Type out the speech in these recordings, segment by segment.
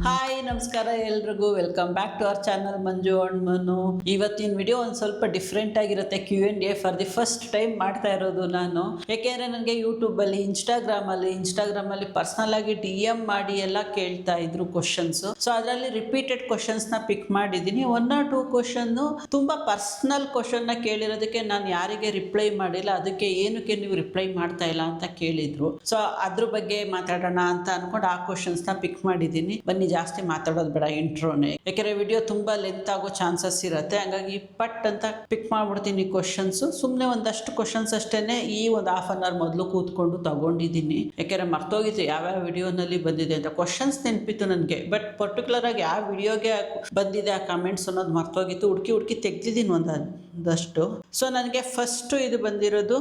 Hi ನಮಸ್ಕಾರ ಎಲ್ರಿಗೂ welcome back to our channel Manju and Manu. ಇವತ್ತಿನ ವಿಡಿಯೋ ಒಂದು ಸ್ವಲ್ಪ ಡಿಫ್ರೆಂಟ್ ಆಗಿರುತ್ತೆ. Q&A for the first time ಮಾಡ್ತಾ ಇರೋದು ನಾನು. ಯಾಕೆಂದರೆ ನನಗೆ ಯೂಟ್ಯೂಬಲ್ಲಿ ಇನ್ಸ್ಟಾಗ್ರಾಮಲ್ಲಿ ಪರ್ಸ್ನಲ್ ಆಗಿ DM ಮಾಡಿ ಎಲ್ಲ ಕೇಳ್ತಾ ಇದ್ರು ಕ್ವಶನ್ಸು. ಸೊ ಅದರಲ್ಲಿ ರಿಪೀಟೆಡ್ ಕ್ವಶನ್ಸ್ನ ಪಿಕ್ ಮಾಡಿದ್ದೀನಿ. 1 or 2 ಕ್ವಶನ್ನು ತುಂಬ ಪರ್ಸ್ನಲ್ ಕ್ವಶನ್ನ ಕೇಳಿರೋದಕ್ಕೆ ನಾನು ಯಾರಿಗೆ ರಿಪ್ಲೈ ಮಾಡಿಲ್ಲ, ಅದಕ್ಕೆ ಏನಕ್ಕೆ ನೀವು ರಿಪ್ಲೈ ಮಾಡ್ತಾ ಇಲ್ಲ ಅಂತ ಕೇಳಿದ್ರು. ಸೊ ಅದ್ರ ಬಗ್ಗೆ ಮಾತಾಡೋಣ ಅಂತ ಅಂದ್ಕೊಂಡು ಆ ಕ್ವಶನ್ಸ್ನ ಪಿಕ್ ಮಾಡಿದ್ದೀನಿ. ಬನ್ನಿ, ಜಾಸ್ತಿ ಮಾತಾಡೋದು ಬೇಡ, ಇಂಟ್ರೋನೇ. ಯಾಕೆಂದರೆ ವಿಡಿಯೋ ತುಂಬ ಲೆಂತ್ ಆಗೋ ಚಾನ್ಸಸ್ ಇರುತ್ತೆ. ಹಂಗಾಗಿ ಪಟ್ ಅಂತ ಪಿಕ್ ಮಾಡ್ಬಿಡ್ತೀನಿ ಕ್ವಶನ್ಸು. ಸುಮ್ಮನೆ ಒಂದಷ್ಟು ಕ್ವಶನ್ಸ್ ಅಷ್ಟೇ ಈ ಒಂದು ಹಾಫ್ ಅನ್ ಅವರ್ ಮೊದಲು ಕೂತ್ಕೊಂಡು ತಗೊಂಡಿದ್ದೀನಿ. ಯಾಕೆಂದರೆ ಮರ್ತೋಗಿತ್ತು ಯಾವ್ಯಾವ ವಿಡಿಯೋನಲ್ಲಿ ಬಂದಿದೆ ಅಂತ. ಕ್ವಶನ್ಸ್ ನೆನಪಿತ್ತು ನನಗೆ, ಬಟ್ ಪರ್ಟಿಕ್ಯುಲರ್ ಆಗಿ ಯಾವ ವಿಡಿಯೋಗೆ ಬಂದಿದೆ ಆ ಕಮೆಂಟ್ಸ್ ಅನ್ನೋದು ಮರ್ತೋಗಿತ್ತು. ಹುಡುಕಿ ತೆಗ್ದಿದ್ದೀನಿ ಒಂದಷ್ಟು. ಸೊ ನನಗೆ ಫಸ್ಟು ಇದು ಬಂದಿರೋದು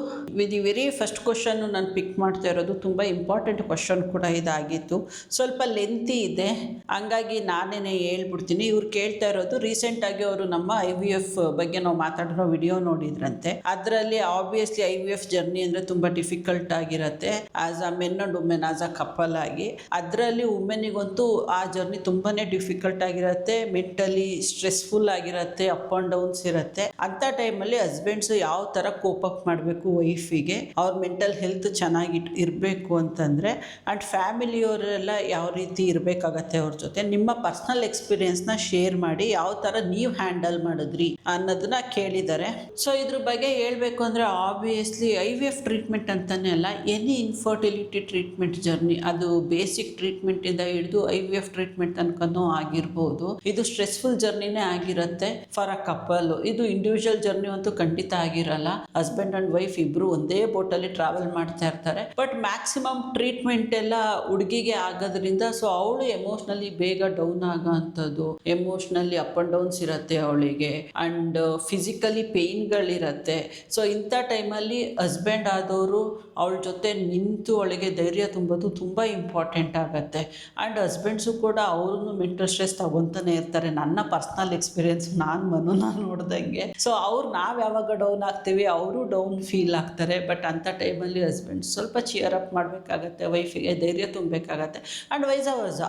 ದಿ ವೆರಿ ಫಸ್ಟ್ ಕ್ವಶನ್ನು ನಾನು ಪಿಕ್ ಮಾಡ್ತಾ ಇರೋದು. ತುಂಬ ಇಂಪಾರ್ಟೆಂಟ್ ಕ್ವಶನ್ ಕೂಡ ಇದಾಗಿತ್ತು. ಸ್ವಲ್ಪ ಲೆಂತಿ ಇದೆ, ಹಂಗಾಗಿ ನಾನೇ ಹೇಳ್ಬಿಡ್ತೀನಿ. ಇವ್ರು ಕೇಳ್ತಾ ಇರೋದು ರೀಸೆಂಟಾಗಿ ಅವರು ನಮ್ಮ IVF ಬಗ್ಗೆ ನಾವು ಮಾತಾಡಿರೋ ವಿಡಿಯೋ ನೋಡಿದ್ರಂತೆ. ಅದರಲ್ಲಿ ಆಬ್ವಿಯಸ್ಲಿ IVF ಜರ್ನಿ ಅಂದರೆ ತುಂಬ ಡಿಫಿಕಲ್ಟ್ ಆಗಿರುತ್ತೆ as a men and women, as a couple ಆಗಿ. ಅದರಲ್ಲಿ ವುಮೆನಿಗಂತೂ ಆ ಜರ್ನಿ ತುಂಬಾ ಡಿಫಿಕಲ್ಟ್ ಆಗಿರುತ್ತೆ, ಮೆಂಟಲಿ ಸ್ಟ್ರೆಸ್ಫುಲ್ ಆಗಿರುತ್ತೆ, ಅಪ್ ಆ್ಯಂಡ್ ಡೌನ್ಸ್ ಇರುತ್ತೆ. ಅಂಥ ಟೈಮಲ್ಲಿ ಹಸ್ಬೆಂಡ್ಸು ಯಾವ ಥರ ಕೋಪ್ ಅಪ್ ಮಾಡಬೇಕು ವೈಫಿಗೆ, ಅವ್ರ ಮೆಂಟಲ್ ಹೆಲ್ತ್ ಚೆನ್ನಾಗಿ ಇರಬೇಕು ಅಂತಂದರೆ, ಆ್ಯಂಡ್ ಫ್ಯಾಮಿಲಿಯವರೆಲ್ಲ ಯಾವ ರೀತಿ ಇರಬೇಕಾಗತ್ತೆ ಅವ್ರ ಜೊತೆ. ನಿಮ್ಮ ಪರ್ಸ್ನಲ್ ಎಕ್ಸ್ಪೀರಿಯನ್ಸ್ನ ಶೇರ್ ಮಾಡಿ, ಯಾವ ಥರ ನೀವು ಹ್ಯಾಂಡಲ್ ಮಾಡಿದ್ರಿ ಅನ್ನೋದನ್ನ ಕೇಳಿದ್ದಾರೆ. ಸೊ ಇದ್ರ ಬಗ್ಗೆ ಹೇಳಬೇಕು ಅಂದರೆ ಆಬ್ವಿಯಸ್ಲಿ IVF ಟ್ರೀಟ್ಮೆಂಟ್ ಅಂತಲೇ ಅಲ್ಲ, ಎನಿ ಇನ್ಫರ್ಟಿಲಿಟಿ ಟ್ರೀಟ್ಮೆಂಟ್ ಜರ್ನಿ, ಅದು ಬೇಸಿಕ್ ಟ್ರೀಟ್ಮೆಂಟಿಂದ ಹಿಡಿದು IVF ಟ್ರೀಟ್ಮೆಂಟ್ ತನಕನೂ ಆಗಿರ್ಬೋದು. ಇದು ಸ್ಟ್ರೆಸ್ಫುಲ್ ಜರ್ನಿನೇ ಆಗಿರುತ್ತೆ ಫಾರ್ ಅ ಕಪಲ್. ಇದು ಇಂಡಿವಿಜುವಲ್ ಜರ್ನಿ ಅಂತೂ ಖಂಡಿತ ಆಗಿರಲ್ಲ. ಹಸ್ಬೆಂಡ್ ಆ್ಯಂಡ್ ವೈಫ್ ಇಬ್ಬರು ಒಂದೇ ಬೋಟಲ್ಲಿ ಟ್ರಾವೆಲ್ ಮಾಡ್ತಾ ಇರ್ತಾರೆ. ಬಟ್ ಮ್ಯಾಕ್ಸಿಮಮ್ ಟ್ರೀಟ್ಮೆಂಟ್ ಎಲ್ಲ ಹುಡುಗಿಗೆ ಆಗೋದ್ರಿಂದ ಸೊ ಅವಳು ಎಮೋಷ್ನಲಿ ಬೇಗ ಡೌನ್ ಆಗೋ ಅಂಥದ್ದು, ಎಮೋಷ್ನಲಿ ಅಪ್ ಆ್ಯಂಡ್ ಡೌನ್ಸ್ ಇರುತ್ತೆ ಅವಳಿಗೆ, ಆ್ಯಂಡ್ ಫಿಸಿಕಲಿ ಪೇಯ್ನ್ಗಳಿರುತ್ತೆ. ಸೊ ಇಂಥ ಟೈಮಲ್ಲಿ ಹಸ್ಬೆಂಡ್ ಆದವರು ಅವಳ ಜೊತೆ ನಿಂತು ಅವಳಿಗೆ ಧೈರ್ಯ ತುಂಬೋದು ತುಂಬ ಇಂಪಾರ್ಟೆಂಟ್ ಆಗುತ್ತೆ. ಆ್ಯಂಡ್ ಹಸ್ಬೆಂಡ್ಸು ಕೂಡ ಅವ್ರೂ ಮೆಂಟಲ್ ಸ್ಟ್ರೆಸ್ ತಗೊತಾನೆ ಇರ್ತಾರೆ. ನನ್ನ ಪರ್ಸ್ನಲ್ ಎಕ್ಸ್ಪೀರಿಯನ್ಸ್ ನಾನು ನೋಡ್ದಂಗೆ. ಸೊ ನಾವು ಯಾವಾಗ ಡೌನ್ ಆಗ್ತೀವಿ ಅವರು ಡೌನ್ ಫೀಲ್ ಆಗ್ತಾರೆ. ಬಟ್ ಅಂಥ ಟೈಮಲ್ಲಿ ಹಸ್ಬೆಂಡ್ ಸ್ವಲ್ಪ ಚಿಯರ್ ಅಪ್ ಮಾಡಬೇಕಾಗತ್ತೆ, ವೈಫಿಗೆ ಧೈರ್ಯ ತುಂಬಬೇಕಾಗತ್ತೆ. ಆ್ಯಂಡ್ ವೈಸ ವರ್ಸ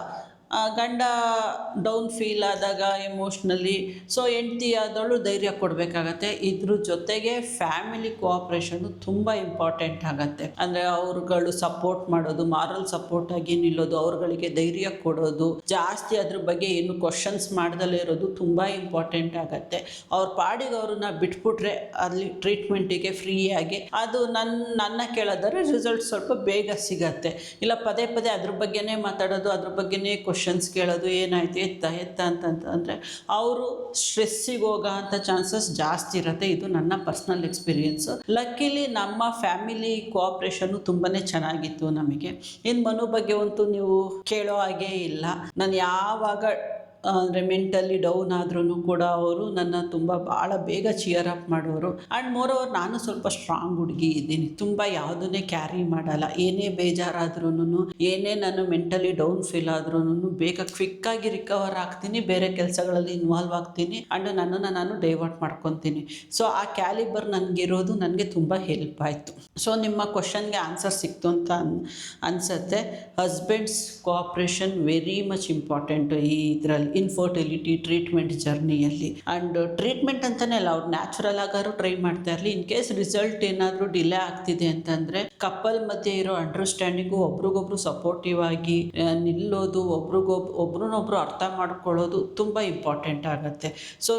ಗಂಡ ಡೌನ್ ಫೀಲ್ ಆದಾಗ ಎಮೋಷ್ನಲಿ, ಸೊ ಹೆಂಡ್ತಿ ಆದವಳು ಧೈರ್ಯ ಕೊಡಬೇಕಾಗತ್ತೆ. ಇದ್ರ ಜೊತೆಗೆ ಫ್ಯಾಮಿಲಿ ಕೋಆಪ್ರೇಷನ್ನು ತುಂಬ ಇಂಪಾರ್ಟೆಂಟ್ ಆಗುತ್ತೆ. ಅಂದರೆ ಅವ್ರುಗಳು ಸಪೋರ್ಟ್ ಮಾಡೋದು, ಮಾರಲ್ ಸಪೋರ್ಟ್ ಆಗಿ ನಿಲ್ಲೋದು, ಅವ್ರುಗಳಿಗೆ ಧೈರ್ಯ ಕೊಡೋದು, ಜಾಸ್ತಿ ಅದ್ರ ಬಗ್ಗೆ ಏನು ಕ್ವಶನ್ಸ್ ಮಾಡ್ದಲೇ ಇರೋದು ತುಂಬ ಇಂಪಾರ್ಟೆಂಟ್ ಆಗುತ್ತೆ. ಅವ್ರ ಪಾಡಿಗೆ ಅವ್ರನ್ನ ಬಿಟ್ಬಿಟ್ರೆ ಅಲ್ಲಿ ಟ್ರೀಟ್ಮೆಂಟಿಗೆ ಫ್ರೀಯಾಗಿ ಅದು ನನ್ನ ಕೇಳೋದಾದ್ರೆ ರಿಸಲ್ಟ್ ಸ್ವಲ್ಪ ಬೇಗ ಸಿಗತ್ತೆ. ಇಲ್ಲ ಪದೇ ಅದ್ರ ಬಗ್ಗೆನೇ ಮಾತಾಡೋದು, ಅದ್ರ ಬಗ್ಗೆನೇ ಕ್ವಶನ್ಸ್ ಕೇಳೋದು, ಏನಾಯ್ತು ಎತ್ತ ಅಂತಂದರೆ ಅವರು ಸ್ಟ್ರೆಸ್ಸಿಗೆ ಹೋಗೋ ಅಂಥ ಚಾನ್ಸಸ್ ಜಾಸ್ತಿ ಇರುತ್ತೆ. ಇದು ನನ್ನ ಪರ್ಸ್ನಲ್ ಎಕ್ಸ್ಪೀರಿಯೆನ್ಸು. ಲಕ್ಕಿಲಿ ನಮ್ಮ ಫ್ಯಾಮಿಲಿ ಕೋಆಪ್ರೇಷನ್ನು ತುಂಬಾ ಚೆನ್ನಾಗಿತ್ತು ನಮಗೆ. ಇನ್ನು ಮನು ಬಗ್ಗೆ ಅಂತೂ ನೀವು ಕೇಳೋ ಹಾಗೇ ಇಲ್ಲ. ನಾನು ಯಾವಾಗ ಅಂದರೆ ಮೆಂಟಲಿ ಡೌನ್ ಆದ್ರೂ ಕೂಡ ಅವರು ನನ್ನ ಭಾಳ ಬೇಗ ಚಿಯರ್ ಅಪ್ ಮಾಡೋರು. ಆ್ಯಂಡ್ ಮೋರೋವರ್ ನಾನು ಸ್ವಲ್ಪ ಸ್ಟ್ರಾಂಗ್ ಹುಡುಗಿ ಇದ್ದೀನಿ, ತುಂಬ ಯಾವುದನ್ನೇ ಕ್ಯಾರಿ ಮಾಡಲ್ಲ. ಏನೇ ಬೇಜಾರಾದ್ರೂ, ಏನೇ ನಾನು ಮೆಂಟಲಿ ಡೌನ್ ಫೀಲ್ ಆದ್ರೂ ಬೇಗ ಕ್ವಿಕ್ಕಾಗಿ ರಿಕವರ್ ಆಗ್ತೀನಿ, ಬೇರೆ ಕೆಲಸಗಳಲ್ಲಿ ಇನ್ವಾಲ್ವ್ ಆಗ್ತೀನಿ, ಆ್ಯಂಡ್ ನನ್ನನ್ನು ನಾನು ಡೈವರ್ಟ್ ಮಾಡ್ಕೊತೀನಿ. ಸೊ ಆ ಕ್ಯಾಲಿಬರ್ ನನಗಿರೋದು ನನಗೆ ತುಂಬ ಹೆಲ್ಪ್ ಆಯಿತು. ಸೊ ನಿಮ್ಮ ಕ್ವಶನ್ಗೆ ಆನ್ಸರ್ ಸಿಕ್ತು ಅಂತ ಅನಿಸುತ್ತೆ. Husbands cooperation very much important ಈ ಇದರಲ್ಲಿ ಇನ್ಫರ್ಟಿಲಿಟಿ ಟ್ರೀಟ್ಮೆಂಟ್ ಜರ್ನಿಯಲ್ಲಿ. ಆ್ಯಂಡ್ ಟ್ರೀಟ್ಮೆಂಟ್ ಅಂತಲೇ ಅಲ್ಲ, ಅವ್ರು ನ್ಯಾಚುರಲ್ ಆಗಾರು ಟ್ರೈ ಮಾಡ್ತಾ ಇರಲಿ. ಇನ್ ಕೇಸ್ ರಿಸಲ್ಟ್ ಏನಾದರೂ ಡಿಲೇ ಆಗ್ತಿದೆ ಅಂತಂದರೆ ಕಪಲ್ ಮಧ್ಯೆ ಇರೋ ಅಂಡರ್ಸ್ಟ್ಯಾಂಡಿಂಗು, ಒಬ್ರಿಗೊಬ್ರು ಸಪೋರ್ಟಿವ್ ಆಗಿ ನಿಲ್ಲೋದು, ಒಬ್ರನ್ನೊಬ್ರು ಅರ್ಥ ಮಾಡ್ಕೊಳ್ಳೋದು ತುಂಬ ಇಂಪಾರ್ಟೆಂಟ್ ಆಗುತ್ತೆ. ಸೊ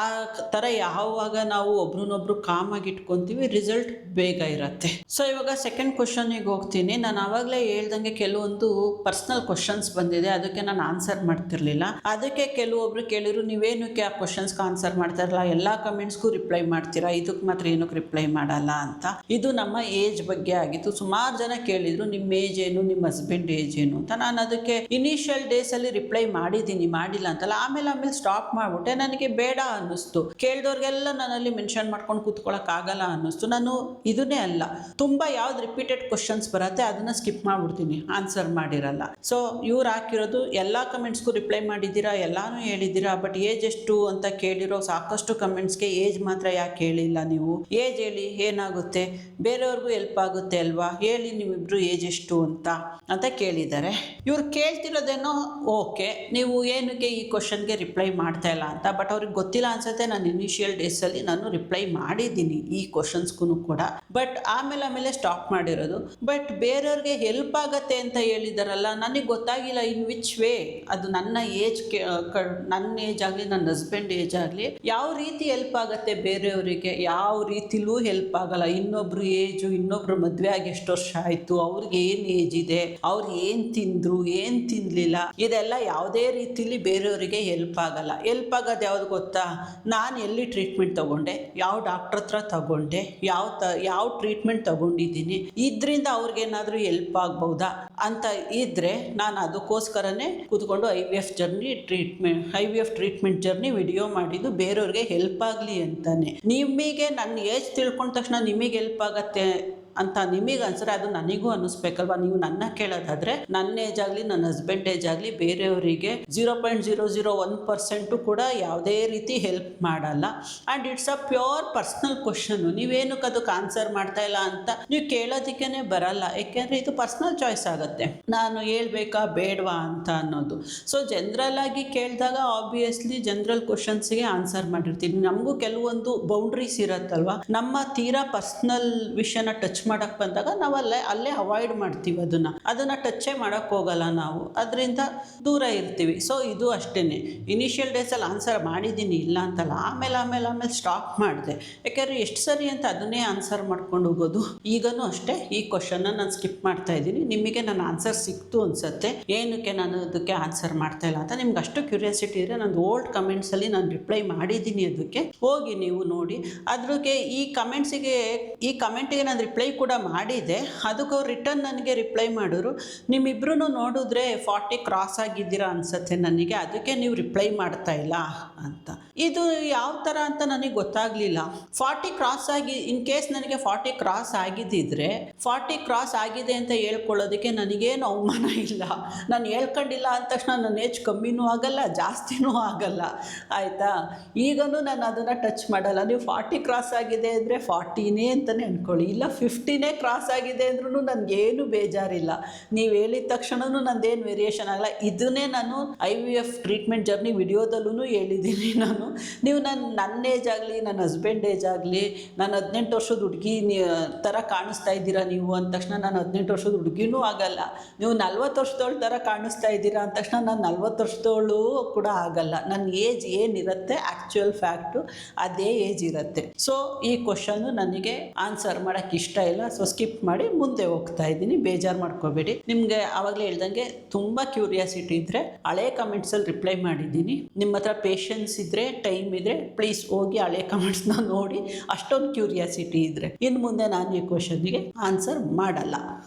ಆ ಥರ ಯಾವಾಗ ನಾವು ಒಬ್ರನ್ನೊಬ್ರು ಕಾಮಾಗಿ ಇಟ್ಕೊತೀವಿ, ರಿಸಲ್ಟ್ ಬೇಗ ಇರುತ್ತೆ. ಸೊ ಇವಾಗ ಸೆಕೆಂಡ್ ಕ್ವಶನಿಗೆ ಹೋಗ್ತೀನಿ. ನಾನು ಆವಾಗಲೇ ಹೇಳ್ದಂಗೆ ಕೆಲವೊಂದು ಪರ್ಸ್ನಲ್ ಕ್ವಶನ್ಸ್ ಬಂದಿದೆ, ಅದಕ್ಕೆ ನಾನು ಆನ್ಸರ್ ಮಾಡ್ತಿರ್ಲಿಲ್ಲ. ಅದಕ್ಕೆ ಕೆಲವೊಬ್ರು ಕೇಳಿದ್ರು, ನೀವೇನಕ್ಕೆ ಆ ಕ್ವಶನ್ಸ್ಗೆ ಆನ್ಸರ್ ಮಾಡ್ತಾ ಇರಲ್ಲ, ಎಲ್ಲ ಕಮೆಂಟ್ಸ್ಗೂ ರಿಪ್ಲೈ ಮಾಡ್ತೀರಾ, ಇದಕ್ಕೆ ಮಾತ್ರ ಏನಕ್ಕೆ ರಿಪ್ಲೈ ಮಾಡಲ್ಲ ಅಂತ. ಇದು ನಮ್ಮ ಏಜ್ ಬಗ್ಗೆ ಆಗಿತ್ತು. ಸುಮಾರು ಜನ ಕೇಳಿದ್ರು, ನಿಮ್ಮ ಏಜ್ ಏನು, ನಿಮ್ಮ ಹಸ್ಬೆಂಡ್ ಏಜ್ ಏನು ಅಂತ. ನಾನು ಅದಕ್ಕೆ ಇನಿಷಿಯಲ್ ಡೇಸಲ್ಲಿ ರಿಪ್ಲೈ ಮಾಡಿದ್ದೀನಿ, ಮಾಡಿಲ್ಲ ಅಂತಲ್ಲ. ಆಮೇಲೆ ಸ್ಟಾಪ್ ಮಾಡಿಬಿಟ್ಟೆ. ನನಗೆ ಬೇಡ ಅನ್ನಿಸ್ತು. ಕೇಳಿದವ್ರಿಗೆಲ್ಲ ನಾನಲ್ಲಿ ಮೆನ್ಷನ್ ಮಾಡ್ಕೊಂಡು ಕೂತ್ಕೊಳ್ಳೋಕ್ಕಾಗಲ್ಲ ಅನ್ನಿಸ್ತು. ನಾನು ಇದನ್ನೇ ಅಲ್ಲ, ತುಂಬ ಯಾವ್ದು ರಿಪೀಟೆಡ್ ಕ್ವಶನ್ಸ್ ಬರುತ್ತೆ ಅದನ್ನು ಸ್ಕಿಪ್ ಮಾಡಿಬಿಡ್ತೀನಿ, ಆನ್ಸರ್ ಮಾಡಿರಲ್ಲ. ಸೊ ಇವ್ರು ಹಾಕಿರೋದು ಎಲ್ಲ ಕಮೆಂಟ್ಸ್ಗೂ ರಿಪ್ಲೈ ಮಾಡಿದ್ದೀರಾ, ಹೇಳಿದ್ದೀರಾ, ಎಲ್ಲಾನು ಹೇಳಿದ್ದೀರಾ, ಬಟ್ ಏಜ್ ಎಷ್ಟು ಅಂತ ಕೇಳಿರೋ ಸಾಕಷ್ಟು ಕಮೆಂಟ್ಸ್ಗೆ ಏಜ್ ಮಾತ್ರ ಯಾಕೆ ಹೇಳಿಲ್ಲ ನೀವು? ಏಜ್ ಹೇಳಿ, ಏನಾಗುತ್ತೆ, ಬೇರೆಯವ್ರಿಗೂ ಹೆಲ್ಪ್ ಆಗುತ್ತೆ ಅಲ್ವಾ, ಹೇಳಿ ನೀವಿಬ್ರು ಏಜ್ ಎಷ್ಟು ಅಂತ ಕೇಳಿದ್ದಾರೆ. ಇವ್ರು ಕೇಳ್ತಿರೋದೇನೋ ಓಕೆ, ನೀವು ಏನಕ್ಕೆ ಈ ಕ್ವಶನ್ಗೆ ರಿಪ್ಲೈ ಮಾಡ್ತಾ ಇಲ್ಲ ಅಂತ. ಬಟ್ ಅವ್ರಿಗೆ ಗೊತ್ತಿಲ್ಲ ಅನ್ಸುತ್ತೆ, ನಾನು ಇನಿಷಿಯಲ್ ಡೇಸಲ್ಲಿ ನಾನು ರಿಪ್ಲೈ ಮಾಡಿದ್ದೀನಿ ಈ ಕ್ವಶನ್ಸ್ಗೂ ಕೂಡ, ಬಟ್ ಆಮೇಲೆ ಸ್ಟಾಪ್ ಮಾಡಿರೋದು. ಬಟ್ ಬೇರೆಯವ್ರಿಗೆ ಹೆಲ್ಪ್ ಆಗತ್ತೆ ಅಂತ ಹೇಳಿದಾರಲ್ಲ, ನನಗೆ ಗೊತ್ತಾಗಿಲ್ಲ ಇನ್ ವಿಚ್ ವೇ. ಅದು ನನ್ನ ಏಜ್, ನನ್ನ ಏಜ್ ಆಗಲಿ, ನನ್ನ ಹಸ್ಬೆಂಡ್ ಏಜ್ ಆಗಲಿ, ಯಾವ ರೀತಿ ಹೆಲ್ಪ್ ಆಗುತ್ತೆ ಬೇರೆಯವರಿಗೆ? ಯಾವ ರೀತಿಲೂ ಹೆಲ್ಪ್ ಆಗಲ್ಲ. ಇನ್ನೊಬ್ರು ಏಜು, ಇನ್ನೊಬ್ರು ಮದುವೆ ಆಗಿ ಎಷ್ಟು ವರ್ಷ ಆಯಿತು, ಅವ್ರಿಗೆ ಏನು ಏಜ್ ಇದೆ, ಅವ್ರು ಏನು ತಿಂದರು, ಏನು ತಿನ್ನಲಿಲ್ಲ, ಇದೆಲ್ಲ ಯಾವುದೇ ರೀತಿಲಿ ಬೇರೆಯವರಿಗೆ ಹೆಲ್ಪ್ ಆಗಲ್ಲ. ಹೆಲ್ಪ್ ಆಗೋದು ಯಾವ್ದು ಗೊತ್ತಾ? ನಾನು ಎಲ್ಲಿ ಟ್ರೀಟ್ಮೆಂಟ್ ತೊಗೊಂಡೆ, ಯಾವ ಡಾಕ್ಟ್ರ್ ಹತ್ರ ತಗೊಂಡೆ, ಯಾವ ಟ್ರೀಟ್ಮೆಂಟ್ ತೊಗೊಂಡಿದ್ದೀನಿ, ಇದರಿಂದ ಅವ್ರಿಗೇನಾದರೂ ಹೆಲ್ಪ್ ಆಗ್ಬೋದಾ ಅಂತ ಇದ್ದರೆ ನಾನು ಅದಕ್ಕೋಸ್ಕರನೇ ಕೂತ್ಕೊಂಡು IVF ಟ್ರೀಟ್ಮೆಂಟ್ ಜರ್ನಿ ವಿಡಿಯೋ ಮಾಡಿದ್ದು, ಬೇರೆಯವ್ರಿಗೆ ಹೆಲ್ಪ್ ಆಗಲಿ ಅಂತಾನೆ. ನಿಮಗೆ ನನ್ನ ಏಜ್ ತಿಳ್ಕೊಂಡ ತಕ್ಷಣ ನಿಮಗೆ ಹೆಲ್ಪ್ ಆಗತ್ತೆ ಅಂತ ನಿಮಗೆ ಅನ್ಸರೆ ಅದು ನನಗೂ ಅನ್ನಿಸ್ಬೇಕಲ್ವ? ನೀವು ಕೇಳೋದಾದರೆ ನನ್ನ ಏಜ್ ಆಗಲಿ, ನನ್ನ ಹಸ್ಬೆಂಡ್ ಏಜ್ ಆಗಲಿ, ಬೇರೆಯವರಿಗೆ 0.001% ಕೂಡ ಯಾವುದೇ ರೀತಿ ಹೆಲ್ಪ್ ಮಾಡಲ್ಲ. And it's a pure personal ಕ್ವಶನ್ನು. ನೀವೇನಕ್ಕೆ ಅದಕ್ಕೆ ಆನ್ಸರ್ ಮಾಡ್ತಾ ಇಲ್ಲ ಅಂತ ನೀವು ಕೇಳೋದಕ್ಕೇ ಬರಲ್ಲ, ಯಾಕೆಂದರೆ ಇದು ಪರ್ಸ್ನಲ್ ಚಾಯ್ಸ್ ಆಗುತ್ತೆ, ನಾನು ಹೇಳ್ಬೇಕಾ ಬೇಡವಾ ಅಂತ ಅನ್ನೋದು. ಸೊ ಜನರಲ್ ಆಗಿ ಕೇಳಿದಾಗ ಆಬ್ವಿಯಸ್ಲಿ ಜನರಲ್ ಕ್ವಶನ್ಸ್ಗೆ ಆನ್ಸರ್ ಮಾಡಿರ್ತೀನಿ. ನಮಗೂ ಕೆಲವೊಂದು ಬೌಂಡ್ರೀಸ್ ಇರುತ್ತಲ್ವ, ನಮ್ಮ ತೀರಾ ಪರ್ಸ್ನಲ್ ವಿಷಯನ ಟಚ್ ಮಾಡಕ್ಕೆ ಬಂದಾಗ ನಾವು ಅಲ್ಲೇ ಅವಾಯ್ಡ್ ಮಾಡ್ತೀವಿ, ಅದನ್ನು ಟಚ್ಚೇ ಮಾಡೋಕ್ಕೆ ಹೋಗಲ್ಲ ನಾವು, ಅದರಿಂದ ದೂರ ಇರ್ತೀವಿ. ಸೊ ಇದು ಅಷ್ಟೇ, ಇನಿಷಿಯಲ್ ಡೇಸಲ್ಲಿ ಆನ್ಸರ್ ಮಾಡಿದ್ದೀನಿ ಇಲ್ಲ ಅಂತಲ್ಲ, ಆಮೇಲೆ ಸ್ಟಾಪ್ ಮಾಡಿದೆ. ಯಾಕೆಂದರೆ ಎಷ್ಟು ಸರಿ ಅಂತ ಅದನ್ನೇ ಆನ್ಸರ್ ಮಾಡ್ಕೊಂಡು ಹೋಗೋದು. ಈಗನೂ ಅಷ್ಟೇ, ಈ ಕ್ವಶನ್ನ ನಾನು ಸ್ಕಿಪ್ ಮಾಡ್ತಾ ಇದ್ದೀನಿ. ನಿಮಗೆ ನನ್ನ ಆನ್ಸರ್ ಸಿಕ್ತು ಅನಿಸುತ್ತೆ, ಏನಕ್ಕೆ ನಾನು ಅದಕ್ಕೆ ಆನ್ಸರ್ ಮಾಡ್ತಾ ಇಲ್ಲ ಅಂತ ನಿಮ್ಗೆ ಅಷ್ಟು ಕ್ಯೂರಿಯಾಸಿಟಿ ಇದ್ದರೆ ನಂದು ಓಲ್ಡ್ ಕಮೆಂಟ್ಸಲ್ಲಿ ನಾನು ರಿಪ್ಲೈ ಮಾಡಿದ್ದೀನಿ, ಅದಕ್ಕೆ ಹೋಗಿ ನೀವು ನೋಡಿ. ಅದ್ರಿಗೆ ಈ ಕಮೆಂಟಿಗೆ ನಾನು ರಿಪ್ಲೈ ಕೂಡ ಮಾಡಿದೆ. ಅದಕ್ಕೆ ಅವ್ರು ರಿಟರ್ನ್ ನನಗೆ ರಿಪ್ಲೈ ಮಾಡಿದ್ರು, ನಿಮ್ಮಿಬ್ರು ನೋಡಿದ್ರೆ 40 ಕ್ರಾಸ್ ಆಗಿದ್ದೀರಾ ಅನ್ಸುತ್ತೆ ನನಗೆ, ಅದಕ್ಕೆ ನೀವು ರಿಪ್ಲೈ ಮಾಡ್ತಾ ಇಲ್ಲ ಅಂತ. ಇದು ಯಾವ ಥರ ಅಂತ ನನಗೆ ಗೊತ್ತಾಗಲಿಲ್ಲ. 40 ಕ್ರಾಸ್ ಆಗಿ, ಇನ್ ಕೇಸ್ ನನಗೆ 40 ಕ್ರಾಸ್ ಆಗಿದ್ದಿದ್ರೆ 40 ಕ್ರಾಸ್ ಆಗಿದೆ ಅಂತ ಹೇಳ್ಕೊಳ್ಳೋದಕ್ಕೆ ನನಗೇನು ಅವಮಾನ ಇಲ್ಲ. ನಾನು ಹೇಳ್ಕೊಂಡಿಲ್ಲ ಅಂದ ತಕ್ಷಣ ನನ್ನ ಏಜ್ ಕಮ್ಮಿನೂ ಆಗಲ್ಲ, ಜಾಸ್ತಿನೂ ಆಗಲ್ಲ, ಆಯಿತಾ? ಈಗಲೂ ನಾನು ಅದನ್ನು ಟಚ್ ಮಾಡಲ್ಲ. ನೀವು 40 ಕ್ರಾಸ್ ಆಗಿದೆ ಅಂದರೆ 40ನೇ ಅಂತಲೇ ಅಂದ್ಕೊಳ್ಳಿ, ಇಲ್ಲ 50ನೇ ಕ್ರಾಸ್ ಆಗಿದೆ ಅಂದ್ರೂ ನನಗೇನು ಬೇಜಾರಿಲ್ಲ. ನೀವು ಹೇಳಿದ ತಕ್ಷಣವೂ ನಂದೇನು ವೇರಿಯೇಷನ್ ಆಗಲ್ಲ. ಇದನ್ನೇ ನಾನು IVF ಟ್ರೀಟ್ಮೆಂಟ್ ಜರ್ನಿ ವಿಡಿಯೋದಲ್ಲೂ ಹೇಳಿದ್ದೀನಿ ನಾನು. ನೀವು ನನ್ನ ಏಜ್ ಆಗಲಿ, ನನ್ನ ಹಸ್ಬೆಂಡ್ ಏಜ್ ಆಗಲಿ, ನಾನು 18 ವರ್ಷದ ಹುಡುಗಿ ಥರ ಕಾಣಿಸ್ತಾ ಇದ್ದೀರಾ ನೀವು ಅಂದ ತಕ್ಷಣ ನಾನು 18 ವರ್ಷದ ಹುಡುಗಿನೂ ಆಗಲ್ಲ. ನೀವು 40 ವರ್ಷದವಳ ಥರ ಕಾಣಿಸ್ತಾ ಇದ್ದೀರಾ ಅಂದ ತಕ್ಷಣ ನಾನು 40 ವರ್ಷದವಳು ಕೂಡ ಆಗಲ್ಲ. ನನ್ನ ಏಜ್ ಏನಿರುತ್ತೆ ಆ್ಯಕ್ಚುಯಲ್ ಫ್ಯಾಕ್ಟು ಅದೇ ಏಜ್ ಇರುತ್ತೆ. ಸೊ ಈ ಕ್ವಶನ್ನು ನನಗೆ ಆನ್ಸರ್ ಮಾಡೋಕ್ಕೆ ಇಷ್ಟ ಇಲ್ಲ, ಸೊ ಸ್ಕಿಪ್ ಮಾಡಿ ಮುಂದೆ ಹೋಗ್ತಾ ಇದ್ದೀನಿ. ಬೇಜಾರು ಮಾಡ್ಕೋಬೇಡಿ. ನಿಮಗೆ ಆವಾಗಲೇ ಹೇಳ್ದಂಗೆ ತುಂಬ ಕ್ಯೂರಿಯಾಸಿಟಿ ಇದ್ದರೆ ಹಳೆ ಕಮೆಂಟ್ಸಲ್ಲಿ ರಿಪ್ಲೈ ಮಾಡಿದ್ದೀನಿ. ನಿಮ್ಮ ಹತ್ರ ಪೇಷನ್ಸ್ ಇದ್ದರೆ, ಟೈಮ್ ಇದ್ದರೆ ಪ್ಲೀಸ್ ಹೋಗಿ ಹಳೆ ಕಮೆಂಟ್ಸ್ನ ನೋಡಿ. ಅಷ್ಟೊಂದು ಕ್ಯೂರಿಯಾಸಿಟಿ ಇದ್ದರೆ ಇನ್ನು ಮುಂದೆ ನಾನು ಈ ಕ್ವಶನ್ಗೆ ಆನ್ಸರ್ ಮಾಡಲ್ಲ.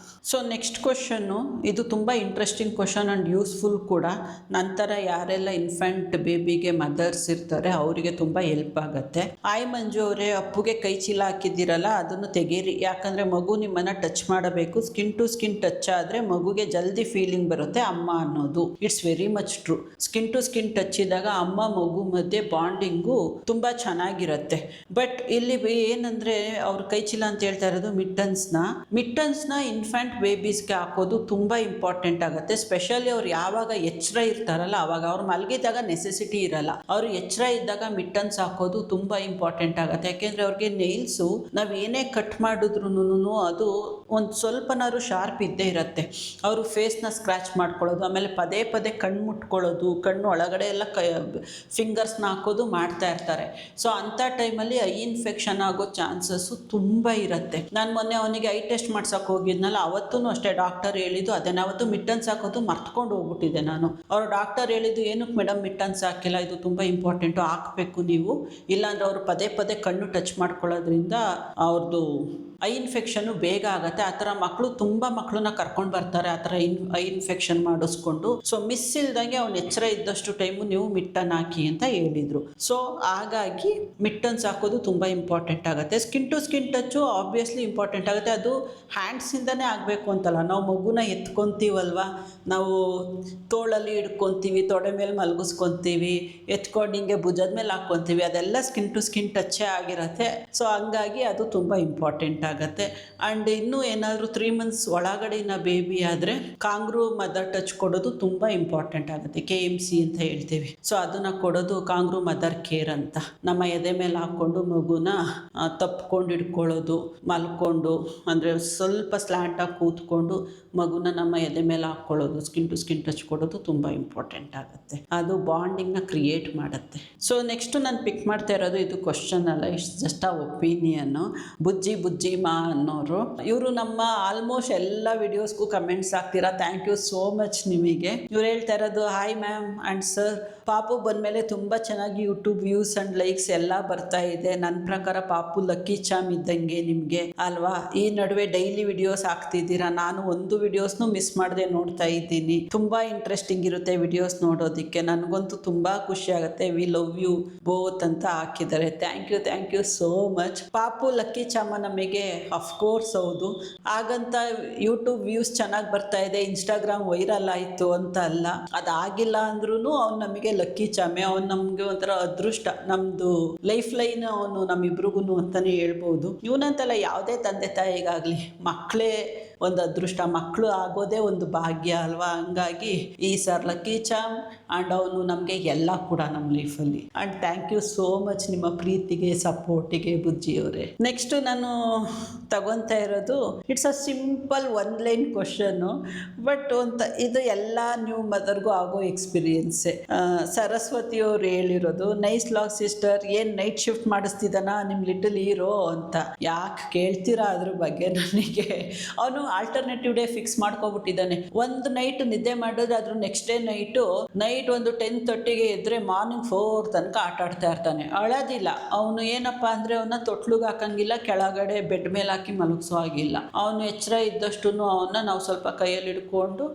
ಸೊ ನೆಕ್ಸ್ಟ್ ಕ್ವಶನ್ನು, ಇದು ತುಂಬ ಇಂಟ್ರೆಸ್ಟಿಂಗ್ ಕ್ವಶನ್ ಆ್ಯಂಡ್ ಯೂಸ್ಫುಲ್ ಕೂಡ. ನಂತರ ಯಾರೆಲ್ಲ ಇನ್ಫ್ಯಾಂಟ್ ಬೇಬಿಗೆ ಮದರ್ಸ್ ಇರ್ತಾರೆ ಅವರಿಗೆ ತುಂಬ ಹೆಲ್ಪ್ ಆಗುತ್ತೆ. ಆಯ್ ಮಂಜು ಅವರೇ, ಅಪ್ಪುಗೆ ಕೈ ಚೀಲ ಹಾಕಿದ್ದೀರಲ್ಲ ಅದನ್ನು ತೆಗೀರಿ, ಯಾಕಂದರೆ ಮಗು ನಿಮ್ಮನ್ನು ಟಚ್ ಮಾಡಬೇಕು. ಸ್ಕಿನ್ ಟು ಸ್ಕಿನ್ ಟಚ್ ಆದರೆ ಮಗುಗೆ ಜಲ್ದಿ ಫೀಲಿಂಗ್ ಬರುತ್ತೆ ಅಮ್ಮ ಅನ್ನೋದು. It's very much true. Skin to skin touch ಇದ್ದಾಗ ಅಮ್ಮ ಮಗು ಮಧ್ಯೆ ಬಾಂಡಿಂಗು ತುಂಬ ಚೆನ್ನಾಗಿರುತ್ತೆ. ಬಟ್ ಇಲ್ಲಿ ಏನಂದರೆ ಅವ್ರು ಕೈ ಚೀಲ ಅಂತ ಹೇಳ್ತಾ ಇರೋದು ಮಿಟ್ಟನ್ಸ್ನ ಇನ್ಫ್ಯಾಂಟ್ ಬೇಬೀಸ್ಗೆ ಹಾಕೋದು ತುಂಬ ಇಂಪಾರ್ಟೆಂಟ್ ಆಗುತ್ತೆ. ಸ್ಪೆಷಲಿ ಅವ್ರು ಯಾವಾಗ ಎಚ್ಚರ ಇರ್ತಾರಲ್ಲ ಅವಾಗ, ಅವ್ರು ಮಲಗಿದಾಗ ನೆಸೆಸಿಟಿ ಇರಲ್ಲ, ಅವರು ಎಚ್ಚರ ಇದ್ದಾಗ ಮಿಟ್ಟನ್ಸ್ ಹಾಕೋದು ತುಂಬ ಇಂಪಾರ್ಟೆಂಟ್ ಆಗುತ್ತೆ. ಯಾಕೆಂದರೆ ಅವ್ರಿಗೆ ನೈಲ್ಸು ನಾವು ಏನೇ ಕಟ್ ಮಾಡಿದ್ರು ಅದು ಒಂದು ಸ್ವಲ್ಪನಾದ್ರು ಶಾರ್ಪ್ ಇದ್ದೇ ಇರುತ್ತೆ. ಅವರು ಫೇಸ್ನ ಸ್ಕ್ರ್ಯಾಚ್ ಮಾಡ್ಕೊಳ್ಳೋದು, ಆಮೇಲೆ ಪದೇ ಪದೇ ಕಣ್ಣು ಮುಟ್ಕೊಳ್ಳೋದು, ಕಣ್ಣು ಒಳಗಡೆ ಎಲ್ಲ ಫಿಂಗರ್ಸ್ನ ಹಾಕೋದು ಮಾಡ್ತಾ ಇರ್ತಾರೆ. ಸೊ ಅಂಥ ಟೈಮಲ್ಲಿ ಐ ಇನ್ಫೆಕ್ಷನ್ ಆಗೋ ಚಾನ್ಸಸ್ಸು ತುಂಬ ಇರುತ್ತೆ. ನಾನು ಮೊನ್ನೆ ಅವನಿಗೆ ಐ ಟೆಸ್ಟ್ ಮಾಡ್ಸೋಕೆ ಹೋಗಿದ್ನಲ್ಲ, ಅವತ್ತೂ ಅಷ್ಟೇ ಡಾಕ್ಟರ್ ಹೇಳಿದ್ದು ಅದನ್ನು. ಅವತ್ತು ಮಿಟ್ಟನ್ಸ್ ಹಾಕೋದು ಮರ್ತ್ಕೊಂಡು ಹೋಗ್ಬಿಟ್ಟಿದ್ದೆ ನಾನು. ಅವರು ಡಾಕ್ಟರ್ ಹೇಳಿದ್ದು, ಏನಕ್ಕೆ ಮೇಡಮ್ ಮಿಟ್ಟನ್ಸ್ ಹಾಕಿಲ್ಲ, ಇದು ತುಂಬ ಇಂಪಾರ್ಟೆಂಟು, ಹಾಕಬೇಕು ನೀವು, ಇಲ್ಲಾಂದರೆ ಅವರು ಪದೇ ಪದೇ ಕಣ್ಣು ಟಚ್ ಮಾಡ್ಕೊಳ್ಳೋದ್ರಿಂದ ಅವ್ರದ್ದು ಐ ಇನ್ಫೆಕ್ಷನ್ ಬೇಗ ಆಗುತ್ತೆ. ಆ ಥರ ತುಂಬ ಮಕ್ಕಳನ್ನ ಕರ್ಕೊಂಡು ಬರ್ತಾರೆ ಆ ಥರ ಐ ಇನ್ಫೆಕ್ಷನ್ ಮಾಡಿಸ್ಕೊಂಡು. ಸೊ ಮಿಸ್ ಇಲ್ದಂಗೆ ಅವ್ನು ಎಚ್ಚರ ಇದ್ದಷ್ಟು ಟೈಮು ನೀವು ಮಿಟ್ಟನ್ ಹಾಕಿ ಅಂತ ಹೇಳಿದರು. ಸೊ ಹಾಗಾಗಿ ಮಿಟ್ಟನ್ಸ್ ಹಾಕೋದು ತುಂಬ ಇಂಪಾರ್ಟೆಂಟ್ ಆಗುತ್ತೆ. Skin to skin touch obviously important ಆಗುತ್ತೆ. ಅದು ಹ್ಯಾಂಡ್ಸಿಂದನೇ ಆಗಬೇಕು ಅಂತಲ್ಲ, ನಾವು ಮಗುನ ಎತ್ಕೊತೀವಲ್ವ, ನಾವು ತೋಳಲ್ಲಿ ಹಿಡ್ಕೊತೀವಿ, ತೊಡೆ ಮೇಲೆ ಮಲಗಿಸ್ಕೊತೀವಿ, ಎತ್ಕೊಂಡು ಹಿಂಗೆ ಭುಜದ ಮೇಲೆ ಹಾಕ್ಕೊತೀವಿ, ಅದೆಲ್ಲ ಸ್ಕಿನ್ ಟು ಸ್ಕಿನ್ ಟಚ್ಚೇ ಆಗಿರುತ್ತೆ. ಸೊ ಹಂಗಾಗಿ ಅದು ತುಂಬ ಇಂಪಾರ್ಟೆಂಟ್ ಆಗುತ್ತೆ. ಆ್ಯಂಡ್ ಇನ್ನೂ ಏನಾದರೂ 3 months ಒಳಗಡೆನ ಬೇಬಿ ಆದರೆ ಕಾಂಗ್ರೂ ಮದರ್ ಟಚ್ ಕೊಡೋದು ತುಂಬ ಇಂಪಾರ್ಟೆಂಟ್ ಆಗುತ್ತೆ. KMC ಅಂತ ಹೇಳ್ತೀವಿ. ಸೊ ಅದನ್ನು ಕೊಡೋದು ಕಾಂಗ್ರೂ ಮದರ್ ಕೇರ್ ಅಂತ. ನಮ್ಮ ಎದೆ ಮೇಲೆ ಹಾಕ್ಕೊಂಡು ಮಗುನ ತಪ್ಕೊಂಡು ಹಿಡ್ಕೊಳ್ಳೋದು, ಮಲ್ಕೊಂಡು ಅಂದರೆ ಸ್ವಲ್ಪ ಸ್ಲ್ಯಾಂಟಾಗಿ ಕೂತ್ಕೊಂಡು ಮಗುನ ನಮ್ಮ ಎದೆ ಮೇಲೆ ಹಾಕ್ಕೊಳ್ಳೋದು, ಸ್ಕಿನ್ ಟು ಸ್ಕಿನ್ ಟಚ್ ಕೊಡೋದು ತುಂಬ ಇಂಪಾರ್ಟೆಂಟ್ ಆಗುತ್ತೆ. ಅದು ಬಾಂಡಿಂಗ್ನ ಕ್ರಿಯೇಟ್ ಮಾಡುತ್ತೆ. ಸೊ ನೆಕ್ಸ್ಟು ನಾನು ಪಿಕ್ ಮಾಡ್ತಾ ಇರೋದು, ಇದು ಕ್ವಶನ್ ಅಲ್ಲ, ಇಟ್ಸ್ ಜಸ್ಟ್ ಆ ಒಪಿನಿಯನ್ನು. ಬುಜ್ಜಿ ಮಾ ಅನ್ನೋರು, ಇವರು ನಮ್ಮ ಆಲ್ಮೋಸ್ಟ್ ಎಲ್ಲ ವಿಡಿಯೋಸ್ಗೂ ಕಮೆಂಟ್ಸ್ ಹಾಕ್ತೀರಾ. ಥ್ಯಾಂಕ್ ಯು ಸೋ ಮಚ್ ನಿಮಗೆ. ಇವ್ರು ಹೇಳ್ತಾ ಇರೋದು, ಹಾಯ್ ಮ್ಯಾಮ್ ಆ್ಯಂಡ್ ಸರ್, ಪಾಪು ಬಂದಮೇಲೆ ತುಂಬ ಚೆನ್ನಾಗಿ ಯೂಟ್ಯೂಬ್ ವ್ಯೂಸ್ ಆ್ಯಂಡ್ ಲೈಕ್ಸ್ ಎಲ್ಲ ಬರ್ತಾ ಇದೆ. ನನ್ನ ಪ್ರಕಾರ ಪಾಪು ಲಕ್ಕಿ ಚಾಮ್ ಇದ್ದಂಗೆ ನಿಮಗೆ ಅಲ್ವಾ. ಈ ನಡುವೆ ಡೈಲಿ ವಿಡಿಯೋಸ್ ಹಾಕ್ತಿದ್ದೀರಾ, ನಾನು ಒಂದು ವಿಡಿಯೋಸ್ನು ಮಿಸ್ ಮಾಡದೆ ನೋಡ್ತಾ ಇದ್ದೀನಿ. ತುಂಬ ಇಂಟ್ರೆಸ್ಟಿಂಗ್ ಇರುತ್ತೆ ವಿಡಿಯೋಸ್ ನೋಡೋದಕ್ಕೆ, ನನಗಂತೂ ತುಂಬ ಖುಷಿ ಆಗುತ್ತೆ. ವಿ ಲವ್ ಯು ಬೋತ್ ಅಂತ ಹಾಕಿದ್ದಾರೆ. Thank you so much. ಪಾಪು ಲಕ್ಕಿ ಚಾಮ ನಮಗೆ ಅಫ್ಕೋರ್ಸ್ ಹೌದು, ಹಾಗಂತ ಯೂಟ್ಯೂಬ್ ವ್ಯೂಸ್ ಚೆನ್ನಾಗಿ ಬರ್ತಾ ಇದೆ, ಇನ್ಸ್ಟಾಗ್ರಾಮ್ ವೈರಲ್ ಆಯಿತು ಅಂತ ಅಲ್ಲ. ಅದಾಗಿಲ್ಲ ಅಂದ್ರೂ ಅವ್ನು ನಮಗೆ ಲಕ್ಕಿ ಚಾಮೆ, ಅವ್ನು ನಮಗೆ ಒಂಥರ ಅದೃಷ್ಟ, ನಮ್ಮದು ಲೈಫ್ ಲೈನ್ ಅವನು ನಮ್ಮಿಬ್ರಿಗೂ ಅಂತಲೇ ಹೇಳ್ಬೋದು. ಇವನಂತಲ್ಲ, ಯಾವುದೇ ತಂದೆ ತಾಯಿಗಾಗಲಿ ಮಕ್ಕಳೇ ಒಂದು ಅದೃಷ್ಟ, ಮಕ್ಕಳು ಆಗೋದೇ ಒಂದು ಭಾಗ್ಯ ಅಲ್ವಾ. ಹಂಗಾಗಿ ಈ ಸರ್ ಲಕ್ಕಿ ಚಾಮ್ ಆ್ಯಂಡ್ ಅವನು ನಮಗೆ ಎಲ್ಲ ಕೂಡ ನಮ್ಮ ಲೈಫಲ್ಲಿ. And thank you so much ನಿಮ್ಮ ಪ್ರೀತಿಗೆ, ಸಪೋರ್ಟಿಗೆ ಬುಜ್ಜಿಯವರೇ. ನೆಕ್ಸ್ಟು ನಾನು ತಗೊತಾ ಇರೋದು, it's a simple 1 line question, but ಇದು ಎಲ್ಲ ನ್ಯೂ ಮದರ್ಗೂ ಆಗೋ ಎಕ್ಸ್ಪೀರಿಯನ್ಸೇ. ಸರಸ್ವತಿಯವ್ರು ಹೇಳಿರೋದು, ನೈಸ್ ಲಾಗ್ ಸಿಸ್ಟರ್, ಏನು ನೈಟ್ ಶಿಫ್ಟ್ ಮಾಡಿಸ್ತಿದ್ದಾನ ನಿಮ್ಮ ಲಿಟಲ್ ಹೀರೋ ಅಂತ. ಯಾಕೆ ಕೇಳ್ತೀರಾ ಅದ್ರ ಬಗ್ಗೆ? ನನಗೆ ಅವನು ಆಲ್ಟರ್ನೇಟಿವ್ ಡೇ ಫಿಕ್ಸ್ ಮಾಡ್ಕೊಬಿಟ್ಟಿದ್ದಾನೆ. ಒಂದು ನೈಟ್ ನಿದ್ದೆ ಮಾಡಿದ್ರೆ ಅದ್ರ ನೆಕ್ಸ್ಟ್ ಡೇ ನೈಟ್ ಒಂದು 10:30ಗೆ ಎದ್ರೆ ಮಾರ್ನಿಂಗ್ 4 ತನಕ ಆಟ ಆಡ್ತಾ ಇರ್ತಾನೆ. ಅಳೋದಿಲ್ಲ ಅವನು. ಏನಪ್ಪ ಅಂದರೆ ಅವನ್ನ ತೊಟ್ಲಿಗೆ ಹಾಕಂಗಿಲ್ಲ, ಕೆಳಗಡೆ ಬೆಡ್ ಮೇಲೆ ಹಾಕಿ ಮಲಗಿಸೋ ಆಗಿಲ್ಲ. ಅವನು ಎಚ್ಚರ ಇದ್ದಷ್ಟು ಅವನ್ನ ನಾವು ಸ್ವಲ್ಪ ಕೈಯಲ್ಲಿ ಹಿಡ್ಕೊಂಡು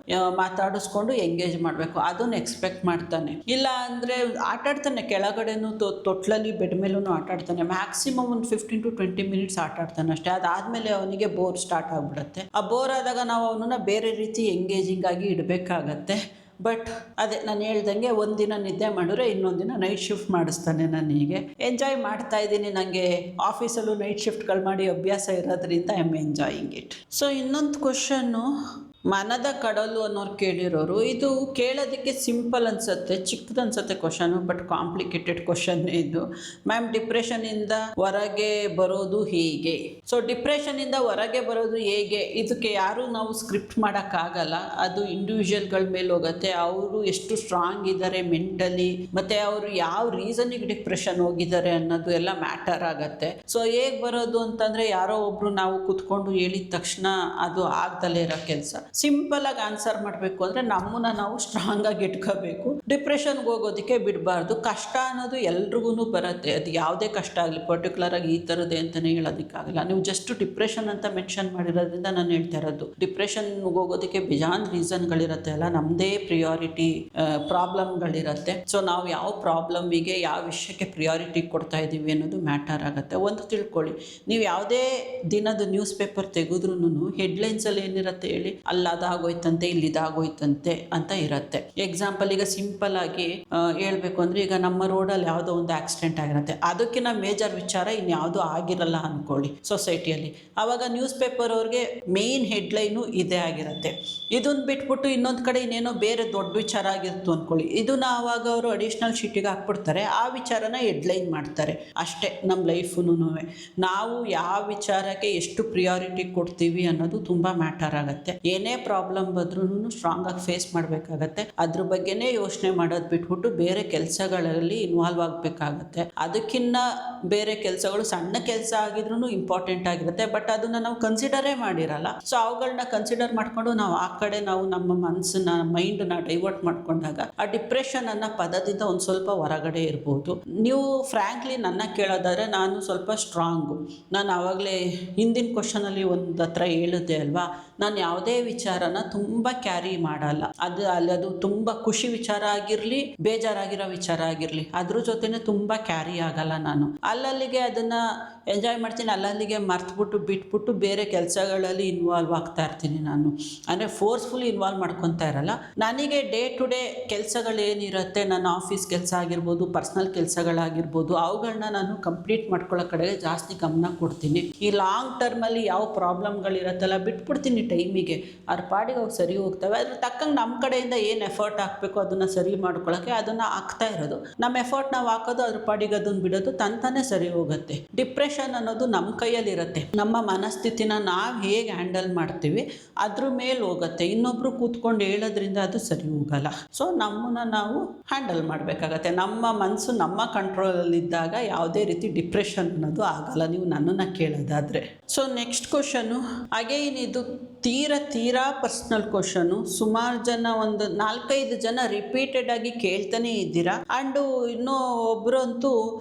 ಮಾತಾಡಿಸ್ಕೊಂಡು ಎಂಗೇಜ್ ಮಾಡಬೇಕು, ಅದನ್ನು ಎಕ್ಸ್ಪೆಕ್ಟ್ ಮಾಡ್ತಾನೆ. ಇಲ್ಲ ಅಂದರೆ ಆಟಾಡ್ತಾನೆ, ಕೆಳಗಡೆನೂ ತೊಟ್ಲಲ್ಲಿ ಬೆಡ್ ಮೇಲೂ ಆಟಾಡ್ತಾನೆ. ಮ್ಯಾಕ್ಸಿಮಮ್ ಒಂದು 15 to 20 minutes ಆಟಾಡ್ತಾನೆ ಅಷ್ಟೇ. ಅದಾದಮೇಲೆ ಅವನಿಗೆ ಬೋರ್ ಸ್ಟಾರ್ಟ್ ಆಗಿಬಿಡುತ್ತೆ. ಆ ಬೋರ್ ಆದಾಗ ನಾವು ಅವನನ್ನು ಬೇರೆ ರೀತಿ ಎಂಗೇಜಿಂಗ್ ಆಗಿ ಇಡಬೇಕಾಗತ್ತೆ. ಬಟ್ ಅದೇ ನಾನು ಹೇಳ್ದಂಗೆ, ಒಂದಿನ ನಿದ್ದೆ ಮಾಡಿದ್ರೆ ಇನ್ನೊಂದು ದಿನ ನೈಟ್ ಶಿಫ್ಟ್ ಮಾಡಿಸ್ತಾನೆ. ನನಗೆ ಎಂಜಾಯ್ ಮಾಡ್ತಾ ಇದ್ದೀನಿ. ನನಗೆ ಆಫೀಸಲ್ಲೂ ನೈಟ್ ಶಿಫ್ಟ್ಗಳು ಮಾಡಿ ಅಭ್ಯಾಸ ಇರೋದ್ರಿಂದ I am enjoying it. So ಇನ್ನೊಂದು ಕ್ವಶನ್ನು, ಮನದ ಕಡಲು ಅನ್ನೋರು ಕೇಳಿರೋರು. ಇದು ಕೇಳೋದಕ್ಕೆ ಸಿಂಪಲ್ ಅನ್ಸುತ್ತೆ, ಚಿಕ್ಕದು ಅನ್ಸುತ್ತೆ ಕ್ವಶನು, ಬಟ್ ಕಾಂಪ್ಲಿಕೇಟೆಡ್ ಕ್ವಶನ್ನೇ ಇದು. ಮ್ಯಾಮ್, ಡಿಪ್ರೆಷನಿಂದ ಹೊರಗೆ ಬರೋದು ಹೇಗೆ? ಸೊ ಡಿಪ್ರೆಷನಿಂದ ಹೊರಗೆ ಬರೋದು ಹೇಗೆ, ಇದಕ್ಕೆ ಯಾರೂ ನಾವು ಸ್ಕ್ರಿಪ್ಟ್ ಮಾಡೋಕ್ಕಾಗಲ್ಲ. ಅದು ಇಂಡಿವಿಜುವಲ್ಗಳ ಮೇಲೆ ಹೋಗುತ್ತೆ. ಅವರು ಎಷ್ಟು ಸ್ಟ್ರಾಂಗ್ ಇದ್ದಾರೆ ಮೆಂಟಲಿ, ಮತ್ತು ಅವರು ಯಾವ ರೀಸನಿಗೆ ಡಿಪ್ರೆಷನ್ ಹೋಗಿದ್ದಾರೆ ಅನ್ನೋದು ಎಲ್ಲ ಮ್ಯಾಟರ್ ಆಗುತ್ತೆ. ಸೊ ಹೇಗೆ ಬರೋದು ಅಂತಂದರೆ, ಯಾರೋ ಒಬ್ಬರು ನಾವು ಕೂತ್ಕೊಂಡು ಹೇಳಿದ ತಕ್ಷಣ ಅದು ಆಗ್ದಲೇ ಇರೋ ಕೆಲಸ. ಸಿಂಪಲ್ ಆಗಿ ಆನ್ಸರ್ ಮಾಡಬೇಕು ಅಂದರೆ ನಮ್ಮನ್ನ ನಾವು ಸ್ಟ್ರಾಂಗ್ ಆಗಿ ಇಟ್ಕೋಬೇಕು. ಡಿಪ್ರೆಷನ್ಗೆ ಹೋಗೋದಕ್ಕೆ ಬಿಡಬಾರ್ದು. ಕಷ್ಟ ಅನ್ನೋದು ಎಲ್ರಿಗೂ ಬರುತ್ತೆ. ಅದು ಯಾವುದೇ ಕಷ್ಟ ಆಗಲಿ, ಪರ್ಟಿಕ್ಯುಲರ್ ಆಗಿ ಈ ಥರದ್ದೇ ಅಂತಲೇ ಹೇಳೋದಕ್ಕಾಗಲ್ಲ. ನೀವು ಜಸ್ಟ್ ಡಿಪ್ರೆಷನ್ ಅಂತ ಮೆನ್ಷನ್ ಮಾಡಿರೋದ್ರಿಂದ ನಾನು ಹೇಳ್ತಾ ಇರೋದು, ಡಿಪ್ರೆಷನ್ಗೆ ಹೋಗೋದಕ್ಕೆ ಬೇಜಾನ್ ರೀಸನ್ಗಳಿರುತ್ತೆ ಅಲ್ಲ, ನಮ್ಮದೇ ಪ್ರಿಯಾರಿಟಿ ಪ್ರಾಬ್ಲಮ್ಗಳಿರುತ್ತೆ. ಸೊ ನಾವು ಯಾವ ಪ್ರಾಬ್ಲಮಿಗೆ, ಯಾವ ವಿಷಯಕ್ಕೆ ಪ್ರಿಯಾರಿಟಿ ಕೊಡ್ತಾ ಇದ್ದೀವಿ ಅನ್ನೋದು ಮ್ಯಾಟರ್ ಆಗುತ್ತೆ. ಒಂದು ತಿಳ್ಕೊಳ್ಳಿ, ನೀವು ಯಾವುದೇ ದಿನದ ನ್ಯೂಸ್ ಪೇಪರ್ ತೆಗೆದ್ರೂ ಹೆಡ್ಲೈನ್ಸಲ್ಲಿ ಏನಿರುತ್ತೆ ಹೇಳಿ, ಅದಾಗೋಯ್ತಂತೆ, ಇಲ್ಲಿ ಇದಾಗೋಯ್ತಂತೆ ಅಂತ ಇರುತ್ತೆ. ಎಕ್ಸಾಂಪಲ್, ಈಗ ಸಿಂಪಲ್ ಆಗಿ ಹೇಳ್ಬೇಕು ಅಂದರೆ, ಈಗ ನಮ್ಮ ರೋಡಲ್ಲಿ ಯಾವುದೋ ಒಂದು ಆಕ್ಸಿಡೆಂಟ್ ಆಗಿರುತ್ತೆ, ಅದಕ್ಕಿಂತ ಮೇಜರ್ ವಿಚಾರ ಇನ್ಯಾವುದೂ ಆಗಿರಲ್ಲ ಅಂದ್ಕೊಳ್ಳಿ ಸೊಸೈಟಿಯಲ್ಲಿ. ಆವಾಗ ನ್ಯೂಸ್ ಪೇಪರ್ ಅವ್ರಿಗೆ ಮೇಯ್ನ್ ಹೆಡ್ಲೈನು ಇದೇ ಆಗಿರುತ್ತೆ. ಇದನ್ನು ಬಿಟ್ಬಿಟ್ಟು ಇನ್ನೊಂದು ಕಡೆ ಇನ್ನೇನೋ ಬೇರೆ ದೊಡ್ಡ ವಿಚಾರ ಆಗಿತ್ತು ಅಂದ್ಕೊಳ್ಳಿ, ಇದನ್ನು ಆವಾಗ ಅವರು ಅಡಿಷ್ನಲ್ ಶೀಟಿಗೆ ಹಾಕ್ಬಿಡ್ತಾರೆ, ಆ ವಿಚಾರನ ಹೆಡ್ಲೈನ್ ಮಾಡ್ತಾರೆ. ಅಷ್ಟೇ ನಮ್ಮ ಲೈಫುನು. ನಾವು ಯಾವ ವಿಚಾರಕ್ಕೆ ಎಷ್ಟು ಪ್ರಿಯಾರಿಟಿ ಕೊಡ್ತೀವಿ ಅನ್ನೋದು ತುಂಬ ಮ್ಯಾಟರ್ ಆಗುತ್ತೆ. ಏನೇ ಪ್ರಾಬ್ಲಮ್ ಬಂದ್ರೂ ಸ್ಟ್ರಾಂಗ್ ಆಗಿ ಫೇಸ್ ಮಾಡಬೇಕಾಗತ್ತೆ. ಅದ್ರ ಬಗ್ಗೆನೇ ಯೋಚನೆ ಮಾಡೋದು ಬಿಟ್ಬಿಟ್ಟು ಬೇರೆ ಕೆಲಸಗಳಲ್ಲಿ ಇನ್ವಾಲ್ವ್ ಆಗಬೇಕಾಗತ್ತೆ. ಅದಕ್ಕಿಂತ ಬೇರೆ ಕೆಲಸಗಳು ಸಣ್ಣ ಕೆಲಸ ಆಗಿದ್ರೂ ಇಂಪಾರ್ಟೆಂಟ್ ಆಗಿರುತ್ತೆ, ಬಟ್ ಅದನ್ನ ನಾವು ಕನ್ಸಿಡರೇ ಮಾಡಿರಲ್ಲ. ಸೊ ಅವುಗಳನ್ನ ಕನ್ಸಿಡರ್ ಮಾಡ್ಕೊಂಡು ನಾವು ಆ ಕಡೆ ನಾವು ನಮ್ಮ ಮನಸ್ಸನ್ನ ಮೈಂಡನ್ನ ಡೈವರ್ಟ್ ಮಾಡ್ಕೊಂಡಾಗ ಆ ಡಿಪ್ರೆಷನ್ ಅನ್ನೋ ಪದದಿಂದ ಒಂದು ಸ್ವಲ್ಪ ಹೊರಗಡೆ ಇರ್ಬೋದು. ನೀವು ಫ್ರ್ಯಾಂಕ್ಲಿ ನನ್ನ ಕೇಳೋದಾದ್ರೆ ನಾನು ಸ್ವಲ್ಪ ಸ್ಟ್ರಾಂಗು. ನಾನು ಆವಾಗಲೇ ಹಿಂದಿನ ಕ್ವಶನಲ್ಲಿ ಒಂದು ಹತ್ರ ಹೇಳಿದೆ ಅಲ್ವಾ, ನಾನು ಯಾವುದೇ ವಿಚಾರನ ತುಂಬ ಕ್ಯಾರಿ ಮಾಡಲ್ಲ. ಅದು ತುಂಬ ಖುಷಿ ವಿಚಾರ ಆಗಿರಲಿ, ಬೇಜಾರಾಗಿರೋ ವಿಚಾರ ಆಗಿರಲಿ, ಅದ್ರ ಜೊತೆನೆ ತುಂಬ ಕ್ಯಾರಿ ಆಗಲ್ಲ. ನಾನು ಅಲ್ಲಲ್ಲಿಗೆ ಅದನ್ನು ಎಂಜಾಯ್ ಮಾಡ್ತೀನಿ, ಅಲ್ಲಲ್ಲಿಗೆ ಮರ್ತ್ಬಿಟ್ಟು ಬಿಟ್ಬಿಟ್ಟು ಬೇರೆ ಕೆಲಸಗಳಲ್ಲಿ ಇನ್ವಾಲ್ವ್ ಆಗ್ತಾ ಇರ್ತೀನಿ. ನಾನು ಅಂದರೆ ಫೋರ್ಸ್ಫುಲಿ ಇನ್ವಾಲ್ವ್ ಮಾಡ್ಕೊತಾ ಇರಲ್ಲ. ನನಗೆ ಡೇ ಟು ಡೇ ಕೆಲಸಗಳೇನಿರುತ್ತೆ, ನನ್ನ ಆಫೀಸ್ ಕೆಲಸ ಆಗಿರ್ಬೋದು, ಪರ್ಸ್ನಲ್ ಕೆಲಸಗಳಾಗಿರ್ಬೋದು, ಅವುಗಳನ್ನ ನಾನು ಕಂಪ್ಲೀಟ್ ಮಾಡ್ಕೊಳ್ಳೋ ಕಡೆಗೆ ಜಾಸ್ತಿ ಗಮನ ಕೊಡ್ತೀನಿ. ಈ ಲಾಂಗ್ ಟರ್ಮಲ್ಲಿ ಯಾವ ಪ್ರಾಬ್ಲಮ್ಗಳಿರತ್ತಲ್ಲ ಬಿಟ್ಬಿಡ್ತೀನಿ ಟೈಮಿಗೆ, ಅವ್ರ ಪಾಡಿಗೆ ಅವು ಸರಿ ಹೋಗ್ತವೆ. ಅದ್ರ ತಕ್ಕಂಗೆ ನಮ್ಮ ಕಡೆಯಿಂದ ಏನು ಎಫರ್ಟ್ ಹಾಕಬೇಕು ಅದನ್ನು ಸರಿ ಮಾಡ್ಕೊಳ್ಳೋಕ್ಕೆ ಅದನ್ನು ಹಾಕ್ತಾ ಇರೋದು. ನಮ್ಮ ಎಫರ್ಟ್ ನಾವು ಹಾಕೋದು, ಅದ್ರ ಪಾಡಿಗೆ ಅದನ್ನು ಬಿಡೋದು, ತಂತಾನೆ ಸರಿ ಹೋಗುತ್ತೆ. ಡಿಪ್ರೆಷನ್ ಅನ್ನೋದು ನಮ್ಮ ಕೈಯಲ್ಲಿರುತ್ತೆ. ನಮ್ಮ ಮನಸ್ಥಿತಿನ ನಾವು ಹೇಗೆ ಹ್ಯಾಂಡಲ್ ಮಾಡ್ತೀವಿ ಅದ್ರ ಮೇಲೆ ಹೋಗುತ್ತೆ. ಇನ್ನೊಬ್ರು ಕೂತ್ಕೊಂಡು ಹೇಳೋದ್ರಿಂದ ಅದು ಸರಿ ಹೋಗಲ್ಲ. ಸೊ ನಮ್ಮನ್ನ ನಾವು ಹ್ಯಾಂಡಲ್ ಮಾಡಬೇಕಾಗತ್ತೆ. ನಮ್ಮ ಮನಸ್ಸು ನಮ್ಮ ಕಂಟ್ರೋಲಲ್ಲಿದ್ದಾಗ ಯಾವುದೇ ರೀತಿ ಡಿಪ್ರೆಷನ್ ಅನ್ನೋದು ಆಗಲ್ಲ, ನೀವು ನನ್ನನ್ನು ಕೇಳೋದಾದರೆ. ಸೊ ನೆಕ್ಸ್ಟ್ ಕ್ವಶನು ಅಗೈನ್ ಇದು ತೀರಾ ಪರ್ಸ್ನಲ್ ಕ್ವಶನು. ಸುಮಾರು ಜನ, ಒಂದು 4-5 ಜನ ರಿಪೀಟೆಡ್ ಆಗಿ ಕೇಳ್ತಾನೆ ಇದ್ದೀರಾ. ಆ್ಯಂಡು ಇನ್ನೂ ಒಬ್ಬರು ಅಂತೂ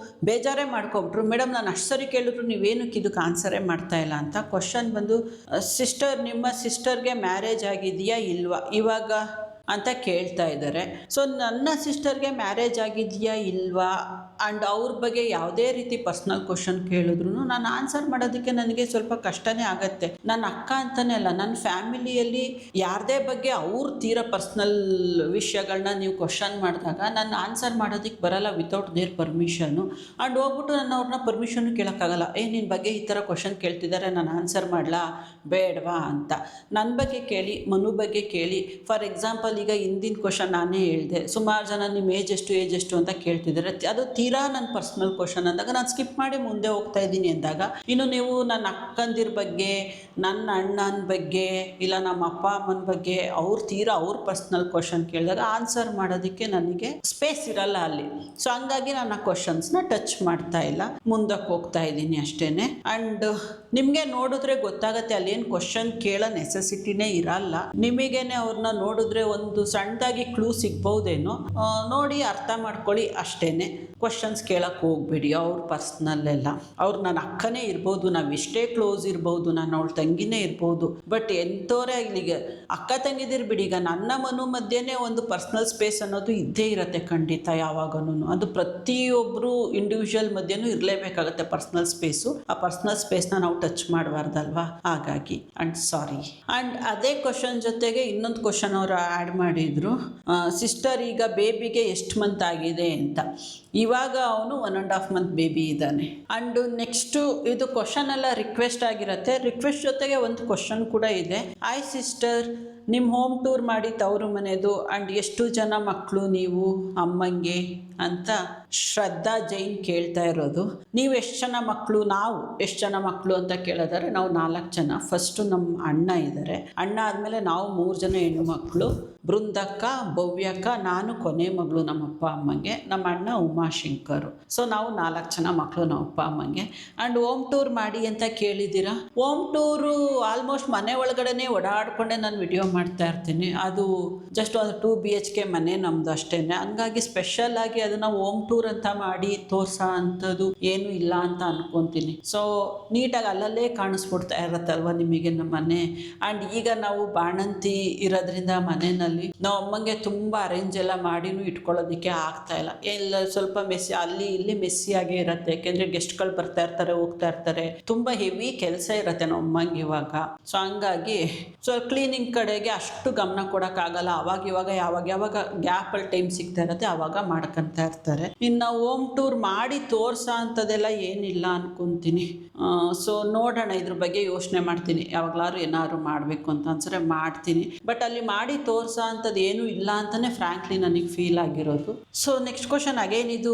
ಬೇಜಾರೇ ಮಾಡ್ಕೊಬಿಟ್ರು, ಮೇಡಮ್ ನಾನು ಅಷ್ಟು ಸರಿ ಕೇಳಿದ್ರು ನೀವೇನಕ್ಕೆ ಇದಕ್ಕೆ ಆನ್ಸರೇ ಮಾಡ್ತಾ ಇಲ್ಲ ಅಂತ. ಕ್ವಶನ್ ಬಂದು, ಸಿಸ್ಟರ್ ನಿಮ್ಮ ಸಿಸ್ಟರ್ಗೆ ಮ್ಯಾರೇಜ್ ಆಗಿದೆಯಾ ಇಲ್ವಾ ಇವಾಗ ಅಂತ ಕೇಳ್ತಾ ಇದ್ದಾರೆ. ಸೊ ನನ್ನ ಸಿಸ್ಟರ್ಗೆ ಮ್ಯಾರೇಜ್ ಆಗಿದೆಯಾ ಇಲ್ವಾ ಆ್ಯಂಡ್ ಅವ್ರ ಬಗ್ಗೆ ಯಾವುದೇ ರೀತಿ ಪರ್ಸ್ನಲ್ ಕ್ವಶನ್ ಕೇಳಿದ್ರು ನಾನು ಆನ್ಸರ್ ಮಾಡೋದಕ್ಕೆ ನನಗೆ ಸ್ವಲ್ಪ ಕಷ್ಟನೇ ಆಗುತ್ತೆ. ನನ್ನ ಅಕ್ಕ ಅಂತಲೇ ಅಲ್ಲ, ನನ್ನ ಫ್ಯಾಮಿಲಿಯಲ್ಲಿ ಯಾರದೇ ಬಗ್ಗೆ ಅವ್ರ ತೀರಾ ಪರ್ಸ್ನಲ್ ವಿಷಯಗಳನ್ನ ನೀವು ಕ್ವಶನ್ ಮಾಡಿದಾಗ ನಾನು ಆನ್ಸರ್ ಮಾಡೋದಕ್ಕೆ ಬರಲ್ಲ ವಿತೌಟ್ ದೇರ್ ಪರ್ಮಿಷನ್ನು. ಆ್ಯಂಡ್ ಹೋಗ್ಬಿಟ್ಟು ನಾನು ಅವ್ರನ್ನ ಪರ್ಮಿಷನ್ನು ಕೇಳೋಕ್ಕಾಗಲ್ಲ. ನಿನ್ನ ಬಗ್ಗೆ ಈ ಥರ ಕ್ವಶನ್ ಕೇಳ್ತಿದ್ದಾರೆ, ನಾನು ಆನ್ಸರ್ ಮಾಡಲಾ ಬೇಡವಾ ಅಂತ. ನನ್ನ ಬಗ್ಗೆ ಕೇಳಿ, ಮನು ಬಗ್ಗೆ ಕೇಳಿ. ಫಾರ್ ಎಕ್ಸಾಂಪಲ್ ಈಗ ಹಿಂದಿನ ಕ್ವಶನ್ ನಾನೇ ಹೇಳಿದೆ, ಸುಮಾರು ಜನ ನಿಮ್ಮ ಏಜ್ ಎಷ್ಟು ಅಂತ ಕೇಳ್ತಿದ್ದಾರೆ. ಅದು ತೀರಾ ನನ್ನ ಪರ್ಸ್ನಲ್ ಕ್ವಶನ್ ಅಂದಾಗ ನಾನು ಸ್ಕಿಪ್ ಮಾಡಿ ಮುಂದೆ ಹೋಗ್ತಾ ಇದ್ದೀನಿ ಅಂದಾಗ, ಇನ್ನು ನೀವು ನನ್ನ ಅಕ್ಕಂದಿರ ಬಗ್ಗೆ, ನನ್ನ ಅಣ್ಣನ ಬಗ್ಗೆ, ಇಲ್ಲ ನಮ್ಮ ಅಪ್ಪ ಅಮ್ಮನ ಬಗ್ಗೆ ಅವ್ರ ಪರ್ಸ್ನಲ್ ಕ್ವಶನ್ ಕೇಳಿದಾಗ ಆನ್ಸರ್ ಮಾಡೋದಕ್ಕೆ ನನಗೆ ಸ್ಪೇಸ್ ಇರಲ್ಲ ಅಲ್ಲಿ. ಸೊ ಹಂಗಾಗಿ ನಾನು ಆ ಕ್ವಶನ್ಸ್ನ ಟಚ್ ಮಾಡ್ತಾ ಇಲ್ಲ, ಮುಂದಕ್ಕೆ ಹೋಗ್ತಾ ಇದ್ದೀನಿ ಅಷ್ಟೇ. ಆ್ಯಂಡ್ ನಿಮಗೆ ನೋಡಿದ್ರೆ ಗೊತ್ತಾಗತ್ತೆ ಅಲ್ಲೇನು ಕ್ವಶನ್ ಕೇಳೋ ನೆಸೆಸಿಟಿನೇ ಇರಲ್ಲ. ನಿಮಗೇನೆ ಅವ್ರನ್ನ ನೋಡಿದ್ರೆ ಒಂದು ಸಣ್ಣದಾಗಿ ಕ್ಲೂ ಸಿಗ್ಬೋದೇನೋ, ನೋಡಿ ಅರ್ಥ ಮಾಡ್ಕೊಳ್ಳಿ ಅಷ್ಟೇನೆ. ಕ್ವಶನ್ಸ್ ಕೇಳಕ್ಕೆ ಹೋಗ್ಬೇಡಿ ಅವ್ರ ಪರ್ಸ್ನಲ್ ಎಲ್ಲ. ಅವ್ರು ನನ್ನ ಅಕ್ಕನೇ ಇರ್ಬೋದು, ನಾವು ಎಷ್ಟೇ ಕ್ಲೋಸ್ ಇರ್ಬೋದು, ನಾನು ಅವಳ ತಂಗಿನೇ ಇರ್ಬೋದು, ಬಟ್ ಎಂಥವರೇ ಇಲ್ಲಿಗೆ ಅಕ್ಕ ತಂಗಿದಿರು ಬಿಡಿ, ಈಗ ನನ್ನ ಮನು ಮಧ್ಯೆನೇ ಒಂದು ಪರ್ಸ್ನಲ್ ಸ್ಪೇಸ್ ಅನ್ನೋದು ಇದ್ದೇ ಇರುತ್ತೆ ಖಂಡಿತ ಯಾವಾಗೂ. ಅದು ಪ್ರತಿಯೊಬ್ಬರು ಇಂಡಿವಿಜುವಲ್ ಮಧ್ಯೆನೂ ಇರಲೇಬೇಕಾಗತ್ತೆ ಪರ್ಸ್ನಲ್ ಸ್ಪೇಸು. ಆ ಪರ್ಸ್ನಲ್ ಸ್ಪೇಸ್ನ ನಾವು ಟಚ್ ಮಾಡಬಾರ್ದಲ್ವಾ, ಹಾಗಾಗಿ ಆ್ಯಂಡ್ ಸಾರಿ. ಆ್ಯಂಡ್ ಅದೇ ಕ್ವಶನ್ ಜೊತೆಗೆ ಇನ್ನೊಂದು ಕ್ವಶನ್ ಅವರು ಆ್ಯಡ್ ಮಾಡಿದರು, ಸಿಸ್ಟರ್ ಈಗ ಬೇಬಿಗೆ ಎಷ್ಟು ಮಂತ್ ಆಗಿದೆ ಅಂತ. ಇವಾಗ ಅವನು 1.5 month ಬೇಬಿ ಇದ್ದಾನೆ. ಆ್ಯಂಡ್ ನೆಕ್ಸ್ಟು ಇದು ಕ್ವಶನ್ ಎಲ್ಲ ರಿಕ್ವೆಸ್ಟ್ ಆಗಿರುತ್ತೆ. ರಿಕ್ವೆಸ್ಟ್ ಜೊತೆಗೆ ಒಂದು ಕ್ವಶನ್ ಕೂಡ ಇದೆ. ಹಾಯ್ ಸಿಸ್ಟರ್, ನಿಮ್ಮ ಹೋಮ್ ಟೂರ್ ಮಾಡಿ ತವರು ಮನೆದು ಆ್ಯಂಡ್ ಎಷ್ಟು ಜನ ಮಕ್ಕಳು ನೀವು ಅಮ್ಮಂಗೆ ಅಂತ ಶ್ರದ್ಧಾ ಜೈನ್ ಕೇಳ್ತಾ ಇರೋದು. ನೀವು ಎಷ್ಟು ಜನ ಮಕ್ಕಳು, ನಾವು ಎಷ್ಟು ಜನ ಮಕ್ಕಳು ಅಂತ ಕೇಳಿದರೆ ನಾವು 4 ಜನ. ಫಸ್ಟು ನಮ್ಮ ಅಣ್ಣ ಇದ್ದಾರೆ, ಅಣ್ಣ ಆದಮೇಲೆ ನಾವು 3 ಜನ ಹೆಣ್ಣು ಮಕ್ಕಳು, ಬೃಂದಕ್ಕ, ಭವ್ಯಕ್ಕ, ನಾನು ಕೊನೆ ಮಗಳು ನಮ್ಮ ಅಪ್ಪ ಅಮ್ಮಂಗೆ, ನಮ್ಮ ಅಣ್ಣ ಉಮಾಶಂಕರು. ಸೊ ನಾವು 4 ಜನ ಮಕ್ಕಳು ನಮ್ಮ ಅಪ್ಪ ಅಮ್ಮಂಗೆ. ಆ್ಯಂಡ್ ಹೋಮ್ ಟೂರ್ ಮಾಡಿ ಅಂತ ಕೇಳಿದ್ದೀರಾ. ಹೋಮ್ ಟೂರು ಆಲ್ಮೋಸ್ಟ್ ಮನೆ ಒಳಗಡೆ ಓಡಾಡಿಕೊಂಡೆ ನಾನು ವಿಡಿಯೋ ಮಾಡ್ತಾ ಇರ್ತೀನಿ. ಅದು ಜಸ್ಟ್ ಒಂದು 2 BHK ಮನೆ ನಮ್ಮದು ಅಷ್ಟೇ. ಹಂಗಾಗಿ ಸ್ಪೆಷಲ್ ಆಗಿ ಅದನ್ನು ಹೋಮ್ ಟೂರ್ ಅಂತ ಮಾಡಿ ತೋರ್ಸೋ ಅಂಥದ್ದು ಏನೂ ಇಲ್ಲ ಅಂತ ಅನ್ಕೊತೀನಿ. ಸೊ ನೀಟಾಗಿ ಅಲ್ಲಲ್ಲೇ ಕಾಣಿಸ್ಬಿಡ್ತಾ ಇರತ್ತಲ್ವ ನಿಮಗೆ ನಮ್ಮ ಮನೆ. ಆ್ಯಂಡ್ ಈಗ ನಾವು ಬಾಣಂತಿ ಇರೋದ್ರಿಂದ ಮನೆಯಲ್ಲಿ ನಾವು ಅಮ್ಮಂಗೆ ತುಂಬ ಅರೇಂಜ್ ಎಲ್ಲ ಮಾಡಿನೂ ಇಟ್ಕೊಳ್ಳೋದಕ್ಕೆ ಆಗ್ತಾ ಇಲ್ಲ. ಎಲ್ಲ ಸ್ವಲ್ಪ ಮೆಸ್ಸಿ, ಅಲ್ಲಿ ಇಲ್ಲಿ ಮೆಸ್ಸಿಯಾಗೇ ಇರುತ್ತೆ. ಯಾಕೆಂದರೆ ಗೆಸ್ಟ್ಗಳು ಬರ್ತಾ ಇರ್ತಾರೆ, ಹೋಗ್ತಾ ಇರ್ತಾರೆ, ತುಂಬ ಹೆವಿ ಕೆಲಸ ಇರುತ್ತೆ ನಮ್ಮ ಅಮ್ಮಂಗೆ ಇವಾಗ. ಸೊ ಹಂಗಾಗಿ ಸೊ ಕ್ಲೀನಿಂಗ್ ಕಡೆಗೆ ಅಷ್ಟು ಗಮನ ಕೊಡೋಕ್ಕಾಗಲ್ಲ. ಅವಾಗ ಯಾವಾಗ ಗ್ಯಾಪಲ್ಲಿ ಟೈಮ್ ಸಿಗ್ತಾ ಇರುತ್ತೆ ಆವಾಗ ಮಾಡ್ಕೊತಾ ಇರ್ತಾರೆ. ಇನ್ನು ಹೋಮ್ ಟೂರ್ ಮಾಡಿ ತೋರ್ಸೋ ಅಂಥದ್ದೆಲ್ಲ ಏನಿಲ್ಲ ಅನ್ಕೊತೀನಿ. ಸೊ ನೋಡೋಣ, ಇದ್ರ ಬಗ್ಗೆ ಯೋಚನೆ ಮಾಡ್ತೀನಿ. ಯಾವಾಗಲಾದ್ರು ಏನಾದ್ರು ಮಾಡಬೇಕು ಅಂತ ಅನ್ಸರೆ ಮಾಡ್ತೀನಿ. ಬಟ್ ಅಲ್ಲಿ ಮಾಡಿ ತೋರ್ಸೋ ಅಂಥದ್ದು ಏನೂ ಇಲ್ಲ ಅಂತಲೇ ಫ್ರ್ಯಾಂಕ್ಲಿ ನನಗೆ ಫೀಲ್ ಆಗಿರೋದು. ಸೊ ನೆಕ್ಸ್ಟ್ ಕ್ವಶನ್ ಅಗೇನ್ ಇದು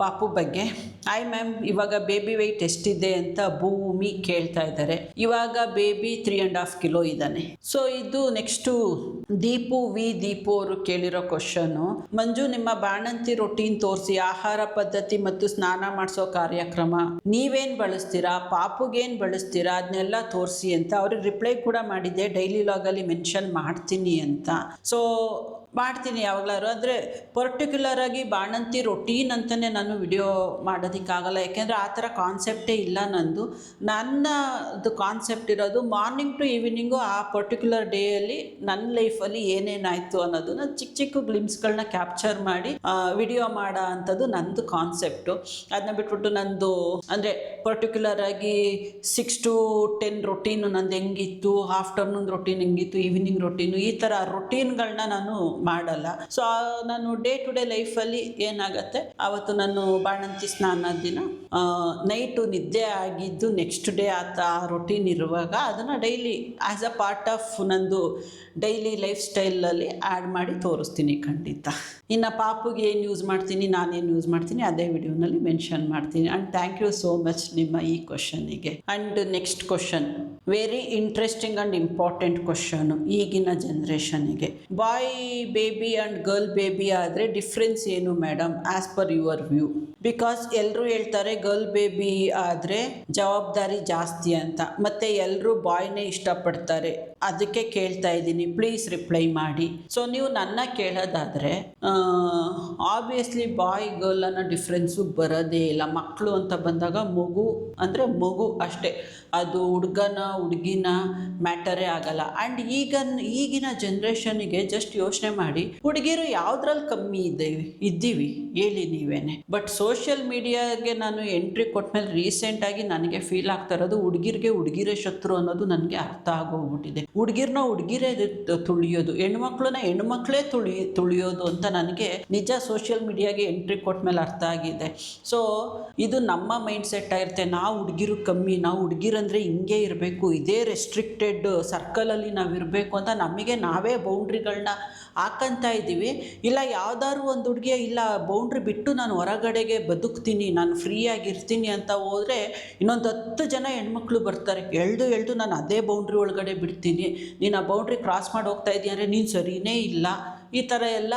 ಪಾಪು ಬಗ್ಗೆ. ಹಾಯ್ ಮ್ಯಾಮ್, ಇವಾಗ ಬೇಬಿ ವೆಯ್ಟ್ ಎಷ್ಟಿದೆ ಅಂತ ಭೂಮಿ ಕೇಳ್ತಾ ಇದ್ದಾರೆ. ಇವಾಗ ಬೇಬಿ 3.5 ಕಿಲೋ ಇದ್ದಾನೆ. ಸೊ ಇದು ನೆಕ್ಸ್ಟು ದೀಪು ಅವರು ಕೇಳಿರೋ ಕ್ವಶನು. ಮಂಜು, ನಿಮ್ಮ ಬಾಣಂತಿ ರೊಟೀನ್ ತೋರಿಸಿ, ಆಹಾರ ಪದ್ಧತಿ ಮತ್ತು ಸ್ನಾನ ಮಾಡಿಸೋ ಕಾರ್ಯಕ್ರಮ, ನೀವೇನ್ ಬಳಸ್ತೀರಾ, ಪಾಪುಗೇನ್ ಬಳಸ್ತೀರಾ, ಅದನ್ನೆಲ್ಲ ತೋರಿಸಿ ಅಂತ ಅವ್ರಿಗೆ ರಿಪ್ಲೈ ಕೂಡ ಮಾಡಿದ್ದೆ. ಡೈಲಿ ಲಾಗಲ್ಲಿ ಮೆನ್ಷನ್ ಮಾಡ್ತೀನಿ ಅಂತ. ಸೊ ಮಾಡ್ತೀನಿ ಯಾವಾಗಲಾದ್ರು. ಅಂದರೆ ಪರ್ಟಿಕ್ಯುಲರ್ ಆಗಿ ಬಾಣಂತಿ ರೊಟೀನ್ ಅಂತಲೇ ನಾನು ವಿಡಿಯೋ ಮಾಡೋದಕ್ಕಾಗಲ್ಲ, ಯಾಕೆಂದರೆ ಆ ಥರ ಕಾನ್ಸೆಪ್ಟೇ ಇಲ್ಲ ನಂದು. ನನ್ನದು ಕಾನ್ಸೆಪ್ಟ್ ಇರೋದು ಮಾರ್ನಿಂಗ್ ಟು ಈವ್ನಿಂಗು ಆ ಪರ್ಟಿಕ್ಯುಲರ್ ಡೇಯಲ್ಲಿ ನನ್ನ ಲೈಫಲ್ಲಿ ಏನೇನಾಯಿತು ಅನ್ನೋದನ್ನ ಚಿಕ್ಕ ಗ್ಲಿಮ್ಸ್ಗಳನ್ನ ಕ್ಯಾಪ್ಚರ್ ಮಾಡಿ ವಿಡಿಯೋ ಮಾಡೋ ಅಂಥದ್ದು ನಂದು ಕಾನ್ಸೆಪ್ಟು. ಅದನ್ನ ಬಿಟ್ಬಿಟ್ಟು ನಂದು ಅಂದರೆ ಪರ್ಟಿಕ್ಯುಲರ್ ಆಗಿ 6 to 10 ರೊಟೀನು ನಂದು ಹೆಂಗಿತ್ತು, ಆಫ್ಟರ್ನೂನ್ ರೊಟೀನ್ ಹೆಂಗಿತ್ತು, ಈವ್ನಿಂಗ್ ರೊಟೀನು, ಈ ಥರ ರೊಟೀನ್ಗಳನ್ನ ನಾನು ಮಾಡಲ್ಲ. ಸೊ ನಾನು ಡೇ ಟು ಡೇ ಲೈಫಲ್ಲಿ ಏನಾಗುತ್ತೆ, ಅವತ್ತು ನಾನು ಬಾಣಂತಿ ಸ್ನಾನದ ದಿನ ನೈಟು ನಿದ್ದೆ ಆಗಿದ್ದು ನೆಕ್ಸ್ಟ್ ಡೇ ಆ ರೊಟೀನ್ ಇರುವಾಗ ಅದನ್ನು daily as a part of ನಂದು ಡೈಲಿ ಲೈಫ್ ಸ್ಟೈಲಲ್ಲಿ ಆ್ಯಡ್ ಮಾಡಿ ತೋರಿಸ್ತೀನಿ ಖಂಡಿತ. ಇನ್ನು ಪಾಪುಗೆ ಏನು ಯೂಸ್ ಮಾಡ್ತೀನಿ, ನಾನೇನು ಯೂಸ್ ಮಾಡ್ತೀನಿ ಅದೇ ವಿಡಿಯೋನಲ್ಲಿ ಮೆನ್ಷನ್ ಮಾಡ್ತೀನಿ. And thank you so much ನಿಮ್ಮ ಈ ಕ್ವಶನಿಗೆ. And next question, very interesting and important question. ಈಗಿನ ಜನ್ರೇಷನಿಗೆ boy baby and girl baby ಆದರೆ ಡಿಫ್ರೆನ್ಸ್ ಏನು madam as per your view? Because ಎಲ್ಲರೂ ಹೇಳ್ತಾರೆ ಗರ್ಲ್ ಬೇಬಿ ಆದರೆ ಜವಾಬ್ದಾರಿ ಜಾಸ್ತಿ ಅಂತ, ಮತ್ತು ಎಲ್ಲರೂ ಬಾಯ್ನೇ ಇಷ್ಟಪಡ್ತಾರೆ. ಅದಕ್ಕೆ ಕೇಳ್ತಾ ಇದ್ದೀನಿ, ಪ್ಲೀಸ್ ರಿಪ್ಲೈ ಮಾಡಿ. ಸೊ ನೀವು ನನ್ನ ಕೇಳೋದಾದರೆ ಆಬ್ವಿಯಸ್ಲಿ ಬಾಯ್ ಗರ್ಲ್ ಅನ್ನೋ ಡಿಫ್ರೆನ್ಸು ಬರೋದೇ ಇಲ್ಲ. ಮಕ್ಕಳು ಅಂತ ಬಂದಾಗ ಮಗು ಅಂದರೆ ಮಗು ಅಷ್ಟೇ, ಅದು ಹುಡುಗಿನ ಮ್ಯಾಟರೇ ಆಗಲ್ಲ. ಆ್ಯಂಡ್ ಈಗಿನ ಜನ್ರೇಷನಿಗೆ ಜಸ್ಟ್ ಯೋಚನೆ ಮಾಡಿ, ಹುಡುಗಿರು ಯಾವುದ್ರಲ್ಲಿ ಕಮ್ಮಿ ಇದ್ದೀವಿ ಹೇಳಿ ನೀವೇನೆ. ಬಟ್ ಸೋಷಿಯಲ್ ಮೀಡಿಯಾಗೆ ನಾನು ಎಂಟ್ರಿ ಕೊಟ್ಮೇಲೆ ರೀಸೆಂಟಾಗಿ ನನಗೆ ಫೀಲ್ ಆಗ್ತಾ ಇರೋದು, ಹುಡುಗಿರೇ ಶತ್ರು ಅನ್ನೋದು ನನಗೆ ಅರ್ಥ ಆಗೋಗ್ಬಿಟ್ಟಿದೆ. ಹುಡುಗಿರೇ ತುಳಿಯೋದು, ಹೆಣ್ಮಕ್ಳೇ ತುಳಿಯೋದು ಅಂತ ನನಗೆ ನಿಜ ಸೋಷಿಯಲ್ ಮೀಡಿಯಾಗೆ ಎಂಟ್ರಿ ಕೊಟ್ಮೇಲೆ ಅರ್ಥ ಆಗಿದೆ. ಸೊ ಇದು ನಮ್ಮ ಮೈಂಡ್ ಸೆಟ್ ಆಗಿರುತ್ತೆ, ನಾವು ಹುಡುಗಿರು ಕಮ್ಮಿ, ನಾವು ಹುಡುಗಿರಂದರೆ ಹಿಂಗೆ ಇರಬೇಕು, ಇದೇ ರೆಸ್ಟ್ರಿಕ್ಟೆಡ್ ಸರ್ಕಲಲ್ಲಿ ನಾವು ಇರಬೇಕು ಅಂತ ನಮಗೆ ನಾವೇ ಬೌಂಡ್ರಿಗಳನ್ನ ಹಾಕಂತ ಇದ್ದೀವಿ. ಇಲ್ಲ ಯಾವುದಾದ್ರು ಒಂದು ಹುಡುಗಿಯ ಇಲ್ಲ ಬೌಂಡ್ರಿ ಬಿಟ್ಟು ನಾನು ಹೊರಗಡೆಗೆ ಬದುಕ್ತೀನಿ, ನಾನು ಫ್ರೀಯಾಗಿರ್ತೀನಿ ಅಂತ ಹೋದರೆ ಇನ್ನೊಂದು 10 ಜನ ಹೆಣ್ಮಕ್ಳು ಬರ್ತಾರೆ, ಎಳ್ದು ನಾನು ಅದೇ ಬೌಂಡ್ರಿ ಒಳಗಡೆ ಬಿಡ್ತೀನಿ, ನೀನು ಆ ಬೌಂಡ್ರಿ ಕ್ರಾಸ್ ಮಾಡಿ ಹೋಗ್ತಾ ಇದೀಯ ಅಂದರೆ ನೀನು ಸರಿಯೇ ಇಲ್ಲ, ಈ ಥರ ಎಲ್ಲ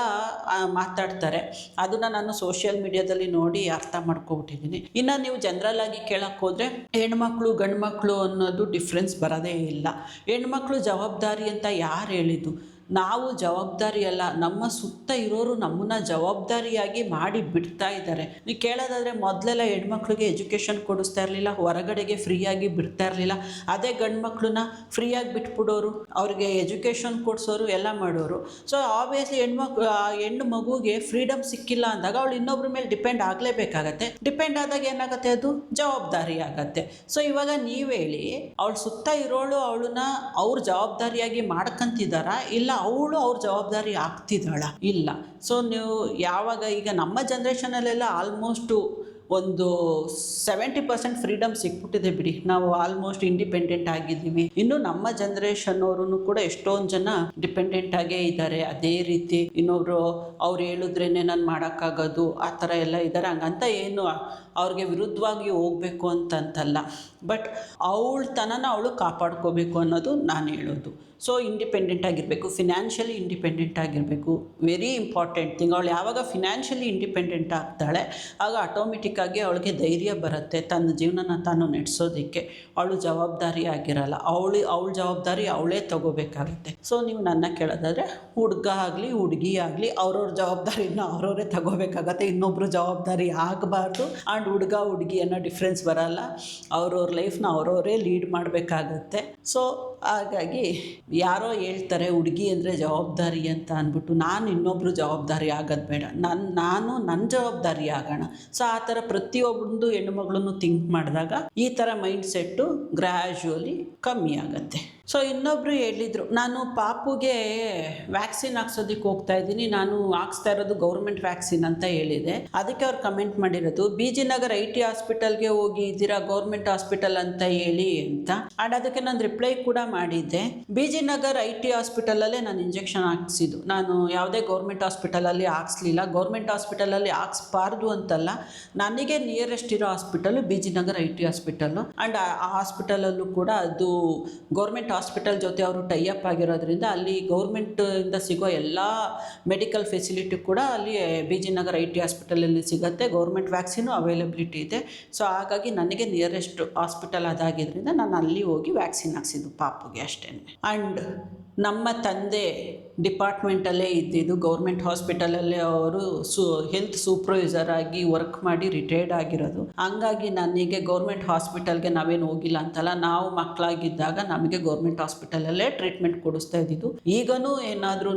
ಮಾತಾಡ್ತಾರೆ. ಅದನ್ನು ನಾನು ಸೋಷಿಯಲ್ ಮೀಡಿಯಾದಲ್ಲಿ ನೋಡಿ ಅರ್ಥ ಮಾಡ್ಕೊಬಿಟ್ಟಿದ್ದೀನಿ. ಇನ್ನು ನೀವು ಜನರಲ್ ಆಗಿ ಕೇಳಕ್ಕೆ ಹೋದರೆ ಹೆಣ್ಮಕ್ಳು ಗಂಡು ಮಕ್ಕಳು ಅನ್ನೋದು ಡಿಫ್ರೆನ್ಸ್ ಬರೋದೇ ಇಲ್ಲ. ಹೆಣ್ಮಕ್ಳು ಜವಾಬ್ದಾರಿ ಅಂತ ಯಾರು ಹೇಳಿದ್ದು? ನಾವು ಜವಾಬ್ದಾರಿ ಅಲ್ಲ, ನಮ್ಮ ಸುತ್ತ ಇರೋರು ನಮ್ಮನ್ನ ಜವಾಬ್ದಾರಿಯಾಗಿ ಮಾಡಿ ಬಿಡ್ತಾ ಇದ್ದಾರೆ. ನೀವು ಕೇಳೋದಾದರೆ ಮೊದಲೆಲ್ಲ ಹೆಣ್ಮಕ್ಳಿಗೆ ಎಜುಕೇಷನ್ ಕೊಡಿಸ್ತಾ ಇರಲಿಲ್ಲ, ಹೊರಗಡೆಗೆ ಫ್ರೀಯಾಗಿ ಬಿಡ್ತಾ ಇರಲಿಲ್ಲ. ಅದೇ ಗಂಡು ಮಕ್ಕಳನ್ನ ಫ್ರೀಯಾಗಿ ಬಿಟ್ಬಿಡೋರು, ಅವ್ರಿಗೆ ಎಜುಕೇಷನ್ ಕೊಡಿಸೋರು, ಎಲ್ಲ ಮಾಡೋರು. ಸೊ ಆಬ್ವಿಯಸ್ಲಿ ಹೆಣ್ಣು ಮಗುಗೆ ಫ್ರೀಡಮ್ ಸಿಕ್ಕಿಲ್ಲ ಅಂದಾಗ ಅವಳು ಇನ್ನೊಬ್ರ ಮೇಲೆ ಡಿಪೆಂಡ್ ಆಗಲೇಬೇಕಾಗತ್ತೆ. ಡಿಪೆಂಡ್ ಆದಾಗ ಏನಾಗುತ್ತೆ, ಅದು ಜವಾಬ್ದಾರಿ ಆಗತ್ತೆ. ಸೊ ಇವಾಗ ನೀವು ಹೇಳಿ, ಅವಳ ಸುತ್ತ ಇರೋಳು ಅವಳನ್ನ ಅವ್ರ ಜವಾಬ್ದಾರಿಯಾಗಿ ಮಾಡ್ಕೊಂತಿದ್ದಾರಾ, ಇಲ್ಲ ಅವಳು ಅವ್ರ ಜವಾಬ್ದಾರಿ ಆಗ್ತಿದ್ದಾಳ? ಇಲ್ಲ. ಸೊ ನೀವು ಯಾವಾಗ ಈಗ ನಮ್ಮ ಜನ್ರೇಷನಲ್ಲೆಲ್ಲ ಆಲ್ಮೋಸ್ಟು ಒಂದು 70% ಫ್ರೀಡಮ್ ಸಿಕ್ಬಿಟ್ಟಿದೆ ಬಿಡಿ, ನಾವು ಆಲ್ಮೋಸ್ಟ್ ಇಂಡಿಪೆಂಡೆಂಟ್ ಆಗಿದ್ದೀವಿ. ಇನ್ನು ನಮ್ಮ ಜನ್ರೇಷನ್ ಅವರು ಕೂಡ ಎಷ್ಟೊಂದು ಜನ ಡಿಪೆಂಡೆಂಟ್ ಆಗೇ ಇದ್ದಾರೆ. ಅದೇ ರೀತಿ ಇನ್ನೊಬ್ರು ಅವ್ರು ಹೇಳಿದ್ರೇ ನಾನು ಮಾಡೋಕ್ಕಾಗೋದು ಆ ಥರ ಎಲ್ಲ ಇದ್ದಾರೆ. ಹಂಗಂತ ಏನು ಅವ್ರಿಗೆ ವಿರುದ್ಧವಾಗಿ ಹೋಗಬೇಕು ಅಂತಂತಲ್ಲ, ಬಟ್ ಅವಳ ಅವಳು ಕಾಪಾಡ್ಕೋಬೇಕು ಅನ್ನೋದು ನಾನು ಹೇಳೋದು. ಸೊ ಇಂಡಿಪೆಂಡೆಂಟ್ ಆಗಿರಬೇಕು, ಫಿನಾನ್ಷಿಯಲಿ ಇಂಡಿಪೆಂಡೆಂಟ್ ಆಗಿರಬೇಕು. Very important thing. ಅವಳು ಯಾವಾಗ ಫಿನಾನ್ಷಿಯಲಿ ಇಂಡಿಪೆಂಡೆಂಟ್ ಆಗ್ತಾಳೆ ಆಗ ಆಟೋಮೆಟಿಕ್ಕಾಗಿ ಅವಳಿಗೆ ಧೈರ್ಯ ಬರುತ್ತೆ ತನ್ನ ಜೀವನನ ತಾನು ನಡೆಸೋದಕ್ಕೆ. ಅವಳು ಜವಾಬ್ದಾರಿ ಆಗಿರಲ್ಲ, ಅವಳ ಜವಾಬ್ದಾರಿ ಅವಳೇ ತಗೋಬೇಕಾಗುತ್ತೆ. ಸೊ ನೀವು ನನ್ನ ಕೇಳೋದಾದರೆ ಹುಡುಗ ಆಗಲಿ ಹುಡುಗಿ ಆಗಲಿ ಅವ್ರವ್ರ ಜವಾಬ್ದಾರಿನ ಅವರವರೇ ತಗೋಬೇಕಾಗತ್ತೆ, ಇನ್ನೊಬ್ಬರು ಜವಾಬ್ದಾರಿ ಆಗಬಾರ್ದು. ಆ್ಯಂಡ್ ಹುಡುಗಿ ಅನ್ನೋ ಡಿಫ್ರೆನ್ಸ್ ಬರಲ್ಲ, ಅವ್ರವ್ರ ಲೈಫ್ನ ಅವರವರೇ ಲೀಡ್ ಮಾಡಬೇಕಾಗತ್ತೆ. ಸೊ ಹಾಗಾಗಿ ಯಾರೋ ಹೇಳ್ತಾರೆ ಹುಡುಗಿ ಅಂದರೆ ಜವಾಬ್ದಾರಿ ಅಂತ ಅಂದ್ಬಿಟ್ಟು ನಾನು ಇನ್ನೊಬ್ಬರು ಜವಾಬ್ದಾರಿ ಆಗೋದು ಬೇಡ, ನಾನು ನನ್ನ ಜವಾಬ್ದಾರಿ ಆಗೋಣ. ಸೊ ಆ ಥರ ಪ್ರತಿಯೊಬ್ಬೊಂದು ಹೆಣ್ಣುಮಗಳನ್ನು ಥಿಂಕ್ ಮಾಡಿದಾಗ ಈ ಥರ ಮೈಂಡ್ ಸೆಟ್ಟು ಗ್ರ್ಯಾಜುವಲಿ ಕಮ್ಮಿ ಆಗುತ್ತೆ. ಸೊ ಇನ್ನೊಬ್ಬರು ಹೇಳಿದರು, ನಾನು ಪಾಪುಗೆ ವ್ಯಾಕ್ಸಿನ್ ಹಾಕ್ಸೋದಕ್ಕೆ ಹೋಗ್ತಾ ಇದ್ದೀನಿ, ನಾನು ಹಾಕ್ಸ್ತಾ ಇರೋದು ಗೌರ್ಮೆಂಟ್ ವ್ಯಾಕ್ಸಿನ್ ಅಂತ ಹೇಳಿದೆ. ಅದಕ್ಕೆ ಅವ್ರು ಕಮೆಂಟ್ ಮಾಡಿರೋದು, BG ನಗರ್ IT ಹಾಸ್ಪಿಟಲ್ಗೆ ಹೋಗಿ ಇದ್ದೀರಾ ಗೌರ್ಮೆಂಟ್ ಹಾಸ್ಪಿಟಲ್ ಅಂತ ಹೇಳಿ ಅಂತ. ಆ್ಯಂಡ್ ಅದಕ್ಕೆ ನಾನು ರಿಪ್ಲೈ ಕೂಡ ಮಾಡಿದ್ದೆ. BG ನಗರ್ IT ಹಾಸ್ಪಿಟಲಲ್ಲೇ ನಾನು ಇಂಜೆಕ್ಷನ್ ಹಾಕ್ಸಿದ್ದು. ನಾನು ಯಾವುದೇ ಗೌರ್ಮೆಂಟ್ ಹಾಸ್ಪಿಟಲಲ್ಲಿ ಹಾಕ್ಸ್ಲಿಲ್ಲ. ಗೌರ್ಮೆಂಟ್ ಹಾಸ್ಪಿಟಲಲ್ಲಿ ಹಾಕ್ಸ್ಬಾರ್ದು ಅಂತಲ್ಲ, ನನಗೆ ನಿಯರೆಸ್ಟ್ ಇರೋ hospital BG Nagar IT hospital. And ಆ ಹಾಸ್ಪಿಟಲಲ್ಲೂ ಕೂಡ ಅದು ಗೌರ್ಮೆಂಟ್ ಹಾಸ್ಪಿಟಲ್ ಜೊತೆ ಅವರು ಟೈಅಪ್ ಆಗಿರೋದ್ರಿಂದ ಅಲ್ಲಿ ಗೌರ್ಮೆಂಟಿಂದ ಸಿಗೋ ಎಲ್ಲ ಮೆಡಿಕಲ್ ಫೆಸಿಲಿಟಿ ಕೂಡ ಅಲ್ಲಿ BG ನಗರ್ IT ಹಾಸ್ಪಿಟಲಲ್ಲಿ ಸಿಗುತ್ತೆ. ಗೌರ್ಮೆಂಟ್ ವ್ಯಾಕ್ಸಿನು ಅವೈಲಬಿಲಿಟಿ ಇದೆ. ಸೊ ಹಾಗಾಗಿ ನನಗೆ ನಿಯರೆಸ್ಟ್ ಹಾಸ್ಪಿಟಲ್ ಅದಾಗಿದ್ದರಿಂದ ನಾನು ಅಲ್ಲಿ ಹೋಗಿ ವ್ಯಾಕ್ಸಿನ್ ಹಾಕ್ಸಿದ್ದು ಪಾಪುಗೆ ಅಷ್ಟೇ. ಆ್ಯಂಡ್ ನಮ್ಮ ತಂದೆ ಡಿಪಾರ್ಟ್ಮೆಂಟಲ್ಲೇ ಇದ್ದಿದ್ದು, ಗೌರ್ಮೆಂಟ್ ಹಾಸ್ಪಿಟಲಲ್ಲೇ ಅವರು ಹೆಲ್ತ್ ಸೂಪರ್ವೈಸರ್ ಆಗಿ ವರ್ಕ್ ಮಾಡಿ ರಿಟೈರ್ಡ್ ಆಗಿರೋದು. ಹಂಗಾಗಿ ನನಗೆ ಗೌರ್ಮೆಂಟ್ ಹಾಸ್ಪಿಟಲ್ಗೆ ನಾವೇನು ಹೋಗಿಲ್ಲ ಅಂತಲ್ಲ, ನಾವು ಮಕ್ಕಳಾಗಿದ್ದಾಗ ನಮಗೆ ಗೌರ್ಮೆಂಟ್ ಹಾಸ್ಪಿಟಲಲ್ಲೇ ಟ್ರೀಟ್ಮೆಂಟ್ ಕೊಡಿಸ್ತಾ ಇದ್ದಿದ್ದು. ಈಗನೂ ಏನಾದ್ರೂ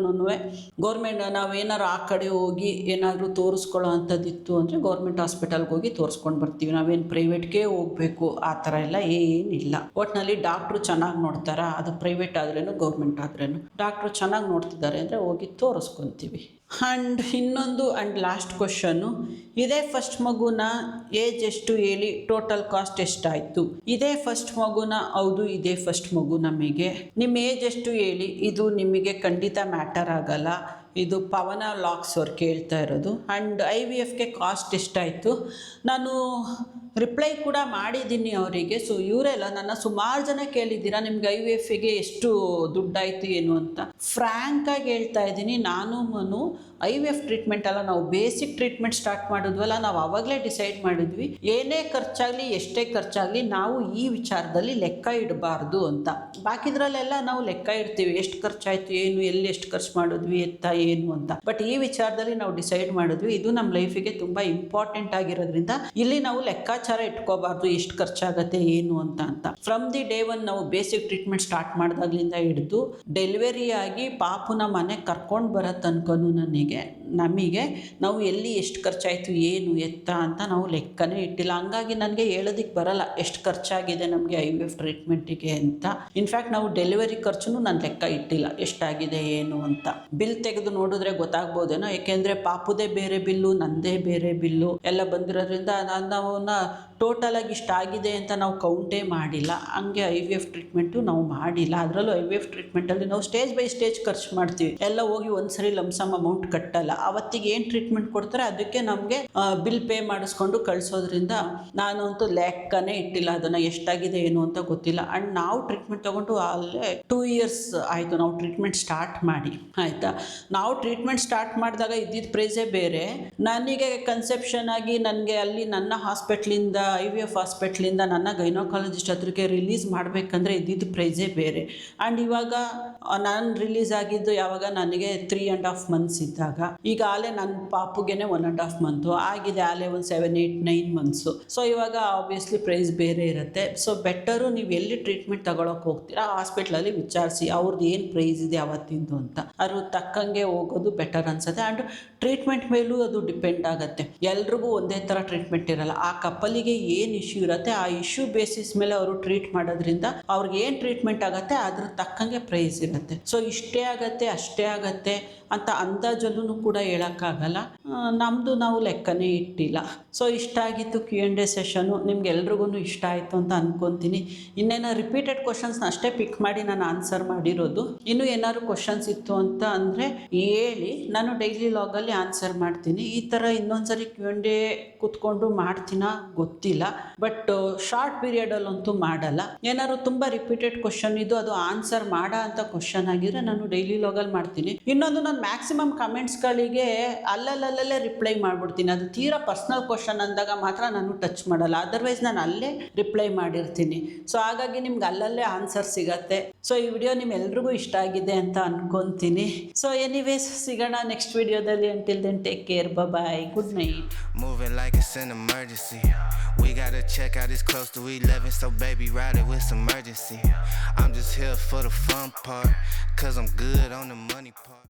ಗೌರ್ಮೆಂಟ್ ನಾವೇನಾದ್ರು ಆ ಕಡೆ ಹೋಗಿ ಏನಾದರೂ ತೋರಿಸ್ಕೊಳ್ಳೋ ಅಂಥದ್ದಿತ್ತು ಅಂದರೆ ಗೌರ್ಮೆಂಟ್ ಹಾಸ್ಪಿಟಲ್ಗೆ ಹೋಗಿ ತೋರಿಸ್ಕೊಂಡು ಬರ್ತೀವಿ. ನಾವೇನು ಪ್ರೈವೇಟ್ಗೆ ಹೋಗಬೇಕು ಆ ಥರ ಎಲ್ಲ ಏನಿಲ್ಲ. ಒಟ್ಟಿನಲ್ಲಿ ಡಾಕ್ಟ್ರು ಚೆನ್ನಾಗಿ ನೋಡ್ತಾರಾ, ಅದು ಪ್ರೈವೇಟ್ ಆದ್ರೇನು ಗೌರ್ಮೆಂಟ್ ಆದ್ರೇನು, ಡಾಕ್ಟ್ರು ಚೆನ್ನಾಗಿ ನೋಡ್ತಿದ್ದಾರೆ ಅಂದರೆ ಹೋಗಿ ತೋರಿಸ್ಕೊತೀವಿ. ಆ್ಯಂಡ್ ಇನ್ನೊಂದು ಆ್ಯಂಡ್ ಲಾಸ್ಟ್ ಕ್ವಶನ್ನು, ಇದೇ ಫಸ್ಟ್ ಮಗುನ ಏಜ್ ಎಷ್ಟು ಹೇಳಿ, ಟೋಟಲ್ ಕಾಸ್ಟ್ ಎಷ್ಟಾಯಿತು? ಇದೇ ಫಸ್ಟ್ ಮಗುನ? ಹೌದು, ಇದೇ ಫಸ್ಟ್ ಮಗು ನಮಗೆ. ನಿಮ್ಮ ಏಜ್ ಎಷ್ಟು ಹೇಳಿ, ಇದು ನಿಮಗೆ ಖಂಡಿತ ಮ್ಯಾಟರ್ ಆಗಲ್ಲ. ಇದು ಪವನ ಲಾಕ್ಸ್ ಅವ್ರು ಕೇಳ್ತಾ ಇರೋದು. ಆ್ಯಂಡ್ IVFಗೆ ಕಾಸ್ಟ್ ಎಷ್ಟಾಯಿತು ನಾನು ರಿಪ್ಲೈ ಕೂಡ ಮಾಡಿದ್ದೀನಿ ಅವರಿಗೆ. ಸೊ ಇವರೆಲ್ಲ ನನ್ನ ಸುಮಾರು ಜನ ಕೇಳಿದ್ದೀರಾ ನಿಮ್ಗೆ IVFಗೆ ಎಷ್ಟು ದುಡ್ಡಾಯಿತು ಏನು ಅಂತ. ಫ್ರ್ಯಾಂಕಾಗಿ ಹೇಳ್ತಾ ಇದ್ದೀನಿ, ನಾನು IVF ಟ್ರೀಟ್ಮೆಂಟ್ ಅಲ್ಲ, ನಾವು ಬೇಸಿಕ್ ಟ್ರೀಟ್ಮೆಂಟ್ ಸ್ಟಾರ್ಟ್ ಮಾಡಿದ್ವಲ್ಲ, ನಾವು ಆವಾಗಲೇ ಡಿಸೈಡ್ ಮಾಡಿದ್ವಿ ಏನೇ ಖರ್ಚಾಗಲಿ ಎಷ್ಟೇ ಖರ್ಚಾಗಲಿ ನಾವು ಈ ವಿಚಾರದಲ್ಲಿ ಲೆಕ್ಕ ಇಡಬಾರ್ದು ಅಂತ. ಬಾಕಿದ್ರಲ್ಲೆಲ್ಲ ನಾವು ಲೆಕ್ಕ ಇಡ್ತೀವಿ, ಎಷ್ಟು ಖರ್ಚಾಯಿತು ಏನು, ಎಲ್ಲಿ ಎಷ್ಟು ಖರ್ಚು ಮಾಡಿದ್ವಿ ಎತ್ತ ಏನು ಅಂತ. ಬಟ್ ಈ ವಿಚಾರದಲ್ಲಿ ನಾವು ಡಿಸೈಡ್ ಮಾಡಿದ್ವಿ ಇದು ನಮ್ಮ ಲೈಫಿಗೆ ತುಂಬ ಇಂಪಾರ್ಟೆಂಟ್ ಆಗಿರೋದ್ರಿಂದ ಇಲ್ಲಿ ನಾವು ಲೆಕ್ಕಾಚಾರ ಇಟ್ಕೋಬಾರ್ದು ಎಷ್ಟು ಖರ್ಚಾಗತ್ತೆ ಏನು ಅಂತ. ಫ್ರಮ್ ದಿ ಡೇ ಒನ್ ನಾವು ಬೇಸಿಕ್ ಟ್ರೀಟ್ಮೆಂಟ್ ಸ್ಟಾರ್ಟ್ ಮಾಡಿದಾಗ್ಲಿಂದ ಹಿಡಿದು ಡೆಲಿವರಿ ಆಗಿ ಪಾಪುನ ಮನೆ ಕರ್ಕೊಂಡು ಬರೋ ತನಕನೂ ನಮಗೆ ನಾವು ಎಲ್ಲಿ ಎಷ್ಟು ಖರ್ಚಾಯಿತು ಏನು ಎತ್ತ ಅಂತ ನಾವು ಲೆಕ್ಕನೇ ಇಟ್ಟಿಲ್ಲ. ಹಂಗಾಗಿ ನನಗೆ ಹೇಳೋದಕ್ಕೆ ಬರಲ್ಲ ಎಷ್ಟು ಖರ್ಚಾಗಿದೆ ನಮಗೆ IVF ಟ್ರೀಟ್ಮೆಂಟಿಗೆ ಅಂತ. ಇನ್ಫ್ಯಾಕ್ಟ್ ನಾವು ಡೆಲಿವರಿ ಖರ್ಚು ನಾನು ಲೆಕ್ಕ ಇಟ್ಟಿಲ್ಲ ಎಷ್ಟಾಗಿದೆ ಏನು ಅಂತ. ಬಿಲ್ ತೆಗೆದು ನೋಡಿದ್ರೆ ಗೊತ್ತಾಗ್ಬೋದೇನೋ, ಏಕೆಂದರೆ ಪಾಪುದೇ ಬೇರೆ ಬಿಲ್ಲು ನಂದೇ ಬೇರೆ ಬಿಲ್ಲು ಎಲ್ಲ ಬಂದಿರೋದ್ರಿಂದ ನಾವು ಟೋಟಲ್ ಆಗಿ ಇಷ್ಟಾಗಿದೆ ಅಂತ ನಾವು ಕೌಂಟೇ ಮಾಡಿಲ್ಲ. ಹಂಗೆ IVF ಟ್ರೀಟ್ಮೆಂಟು ನಾವು ಮಾಡಿಲ್ಲ. ಅದರಲ್ಲೂ IVF ಟ್ರೀಟ್ಮೆಂಟಲ್ಲಿ ನಾವು ಸ್ಟೇಜ್ ಬೈ ಸ್ಟೇಜ್ ಖರ್ಚು ಮಾಡ್ತೀವಿ. ಎಲ್ಲ ಹೋಗಿ ಒಂದ್ಸರಿ ಲಂಸಮ್ ಅಮೌಂಟ್ ಕಟ್ಟಲ್ಲ. ಅವತ್ತಿಗೆ ಏನು ಟ್ರೀಟ್ಮೆಂಟ್ ಕೊಡ್ತಾರೆ ಅದಕ್ಕೆ ನಮಗೆ ಬಿಲ್ ಪೇ ಮಾಡಿಸ್ಕೊಂಡು ಕಳಿಸೋದ್ರಿಂದ ನಾನಂತೂ ಲೆಕ್ಕನೇ ಇಟ್ಟಿಲ್ಲ, ಅದನ್ನು ಎಷ್ಟಾಗಿದೆ ಏನು ಅಂತ ಗೊತ್ತಿಲ್ಲ. ಆ್ಯಂಡ್ ನಾವು ಟ್ರೀಟ್ಮೆಂಟ್ ತೊಗೊಂಡು ಅಲ್ಲೇ 2 years ಆಯಿತು ನಾವು ಟ್ರೀಟ್ಮೆಂಟ್ ಸ್ಟಾರ್ಟ್ ಮಾಡಿ. ಆಯಿತಾ, ನಾವು ಟ್ರೀಟ್ಮೆಂಟ್ ಸ್ಟಾರ್ಟ್ ಮಾಡಿದಾಗ ಇದ್ದಿದ್ದ ಪ್ರೈಸೇ ಬೇರೆ. ನನಗೆ ಕನ್ಸೆಪ್ಷನ್ ಆಗಿ ನನಗೆ ಅಲ್ಲಿ ನನ್ನ ಹಾಸ್ಪಿಟ್ಲಿಂದ IVF ಹಾಸ್ಪಿಟ್ಲಿಂದ ನನ್ನ ಗೈನೋಕಾಲಜಿಸ್ಟ್ ಹತ್ರಕ್ಕೆ ರಿಲೀಸ್ ಮಾಡಬೇಕಂದ್ರೆ ಇದ್ದಿದ್ದು ಪ್ರೈಸೇ ಬೇರೆ. ಆ್ಯಂಡ್ ಇವಾಗ ನಾನು ರಿಲೀಸ್ ಆಗಿದ್ದು ಯಾವಾಗ ನನಗೆ 3.5 months ಇದ್ದಾಗ, ಈಗ ಆಲೇ ನನ್ನ ಪಾಪುಗೆನೆ 1.5 month ಆಗಿದೆ, ಆಲೇ ಒಂದು 7, 8, 9 months. ಸೊ ಇವಾಗ ಆಬ್ವಿಯಸ್ಲಿ ಪ್ರೈಸ್ ಬೇರೆ ಇರುತ್ತೆ. ಸೊ ಬೆಟರು ನೀವು ಎಲ್ಲಿ ಟ್ರೀಟ್ಮೆಂಟ್ ತಗೊಳಕ್ಕೆ ಹೋಗ್ತೀರಾ ಹಾಸ್ಪಿಟ್ಲಲ್ಲಿ ವಿಚಾರಿಸಿ ಅವ್ರದ್ದು ಏನು ಪ್ರೈಸ್ ಇದೆ ಅವತ್ತಿಂದು ಅಂತ, ಅದ್ರ ತಕ್ಕಂಗೆ ಹೋಗೋದು ಬೆಟರ್ ಅನ್ಸುತ್ತೆ. ಆ್ಯಂಡ್ ಟ್ರೀಟ್ಮೆಂಟ್ ಮೇಲೂ ಅದು ಡಿಪೆಂಡ್ ಆಗುತ್ತೆ. ಎಲ್ರಿಗೂ ಒಂದೇ ಥರ ಟ್ರೀಟ್ಮೆಂಟ್ ಇರಲ್ಲ. ಆ ಕಪ್ಪಲಿಗೆ ಏನು ಇಶ್ಯೂ ಇರುತ್ತೆ ಆ ಇಶ್ಯೂ ಬೇಸಿಸ್ ಮೇಲೆ ಅವರು ಟ್ರೀಟ್ ಮಾಡೋದ್ರಿಂದ ಅವ್ರಿಗೆ ಏನು ಟ್ರೀಟ್ಮೆಂಟ್ ಆಗುತ್ತೆ ಅದ್ರ ತಕ್ಕಂಗೆ ಪ್ರೈಸ್ ಇರುತ್ತೆ. ಸೊ ಇಷ್ಟೇ ಆಗತ್ತೆ ಅಷ್ಟೇ ಆಗತ್ತೆ ಅಂತ ಅಂದಾಜಲ್ಲೂ ಕೂಡ ಹೇಳೋಕ್ಕಾಗಲ್ಲ. ನಮ್ಮದು ನಾವು ಲೆಕ್ಕನೇ ಇಟ್ಟಿಲ್ಲ. ಸೊ ಇಷ್ಟ ಆಗಿತ್ತು Q&A ಸೆಷನು. ನಿಮ್ಗೆಲ್ರಿಗೂ ಇಷ್ಟ ಆಯಿತು ಅಂತ ಅಂದ್ಕೊತೀನಿ. ಇನ್ನೇನೋ ರಿಪೀಟೆಡ್ ಕ್ವಶನ್ಸ್ನ ಅಷ್ಟೇ ಪಿಕ್ ಮಾಡಿ ನಾನು ಆನ್ಸರ್ ಮಾಡಿರೋದು. ಇನ್ನೂ ಏನಾದ್ರು ಕ್ವಶನ್ಸ್ ಇತ್ತು ಅಂತ ಅಂದರೆ ಹೇಳಿ, ನಾನು ಡೈಲಿ ಲಾಗಲ್ಲಿ ಆನ್ಸರ್ ಮಾಡ್ತೀನಿ. ಈ ಥರ ಇನ್ನೊಂದ್ಸರಿ Q&A ಕೂತ್ಕೊಂಡು ಮಾಡ್ತೀನ ಗೊತ್ತಿಲ್ಲ, ಬಟ್ ಶಾರ್ಟ್ ಪೀರಿಯಡಲ್ಲಂತೂ ಮಾಡಲ್ಲ. ಏನಾದ್ರು ತುಂಬ ರಿಪೀಟೆಡ್ ಕ್ವಶನ್ ಇದು ಅದು ಆನ್ಸರ್ ಮಾಡೋ ಅಂತ ಕ್ವಶನ್ ಆಗಿದ್ರೆ ನಾನು ಡೈಲಿ ಲಾಗಲ್ಲಿ ಮಾಡ್ತೀನಿ. ಇನ್ನೊಂದು, ನಾನು ಮ್ಯಾಕ್ಸಿಮಮ್ ಕಮೆಂಟ್ಸ್ಗಳಿಗೆ ಅಲ್ಲಲ್ಲೇ ರಿಪ್ಲೈ ಮಾಡಿಬಿಡ್ತೀನಿ. ಅದು ತೀರಾ ಪರ್ಸ್ನಲ್ ಕ್ವಶನ್ ಅಂದಾಗ ಮಾತ್ರ ನಾನು ಟಚ್ ಮಾಡಲ್ಲ, ಅದರ್ವೈಸ್ ನಾನು ಅಲ್ಲೇ ರಿಪ್ಲೈ ಮಾಡಿರ್ತೀನಿ. ಸೊ ಹಾಗಾಗಿ ನಿಮ್ಗೆ ಅಲ್ಲಲ್ಲೇ ಆನ್ಸರ್ ಸಿಗತ್ತೆ. ಸೊ ಈ ವಿಡಿಯೋ ನಿಮ್ಮೆಲ್ರಿಗೂ ಇಷ್ಟ ಆಗಿದೆ ಅಂತ ಅನ್ಕೊತೀನಿ. ಸೊ ಎನಿವೇಸ್ ಸಿಗೋಣ ನೆಕ್ಸ್ಟ್ ವಿಡಿಯೋದಲ್ಲಿ. Until then take care, bye, good night. Moving like it's an emergency. We gotta check out, it's close to 11, so baby ride it with some urgency. I'm just here for the fun part, cause I'm good on the money part.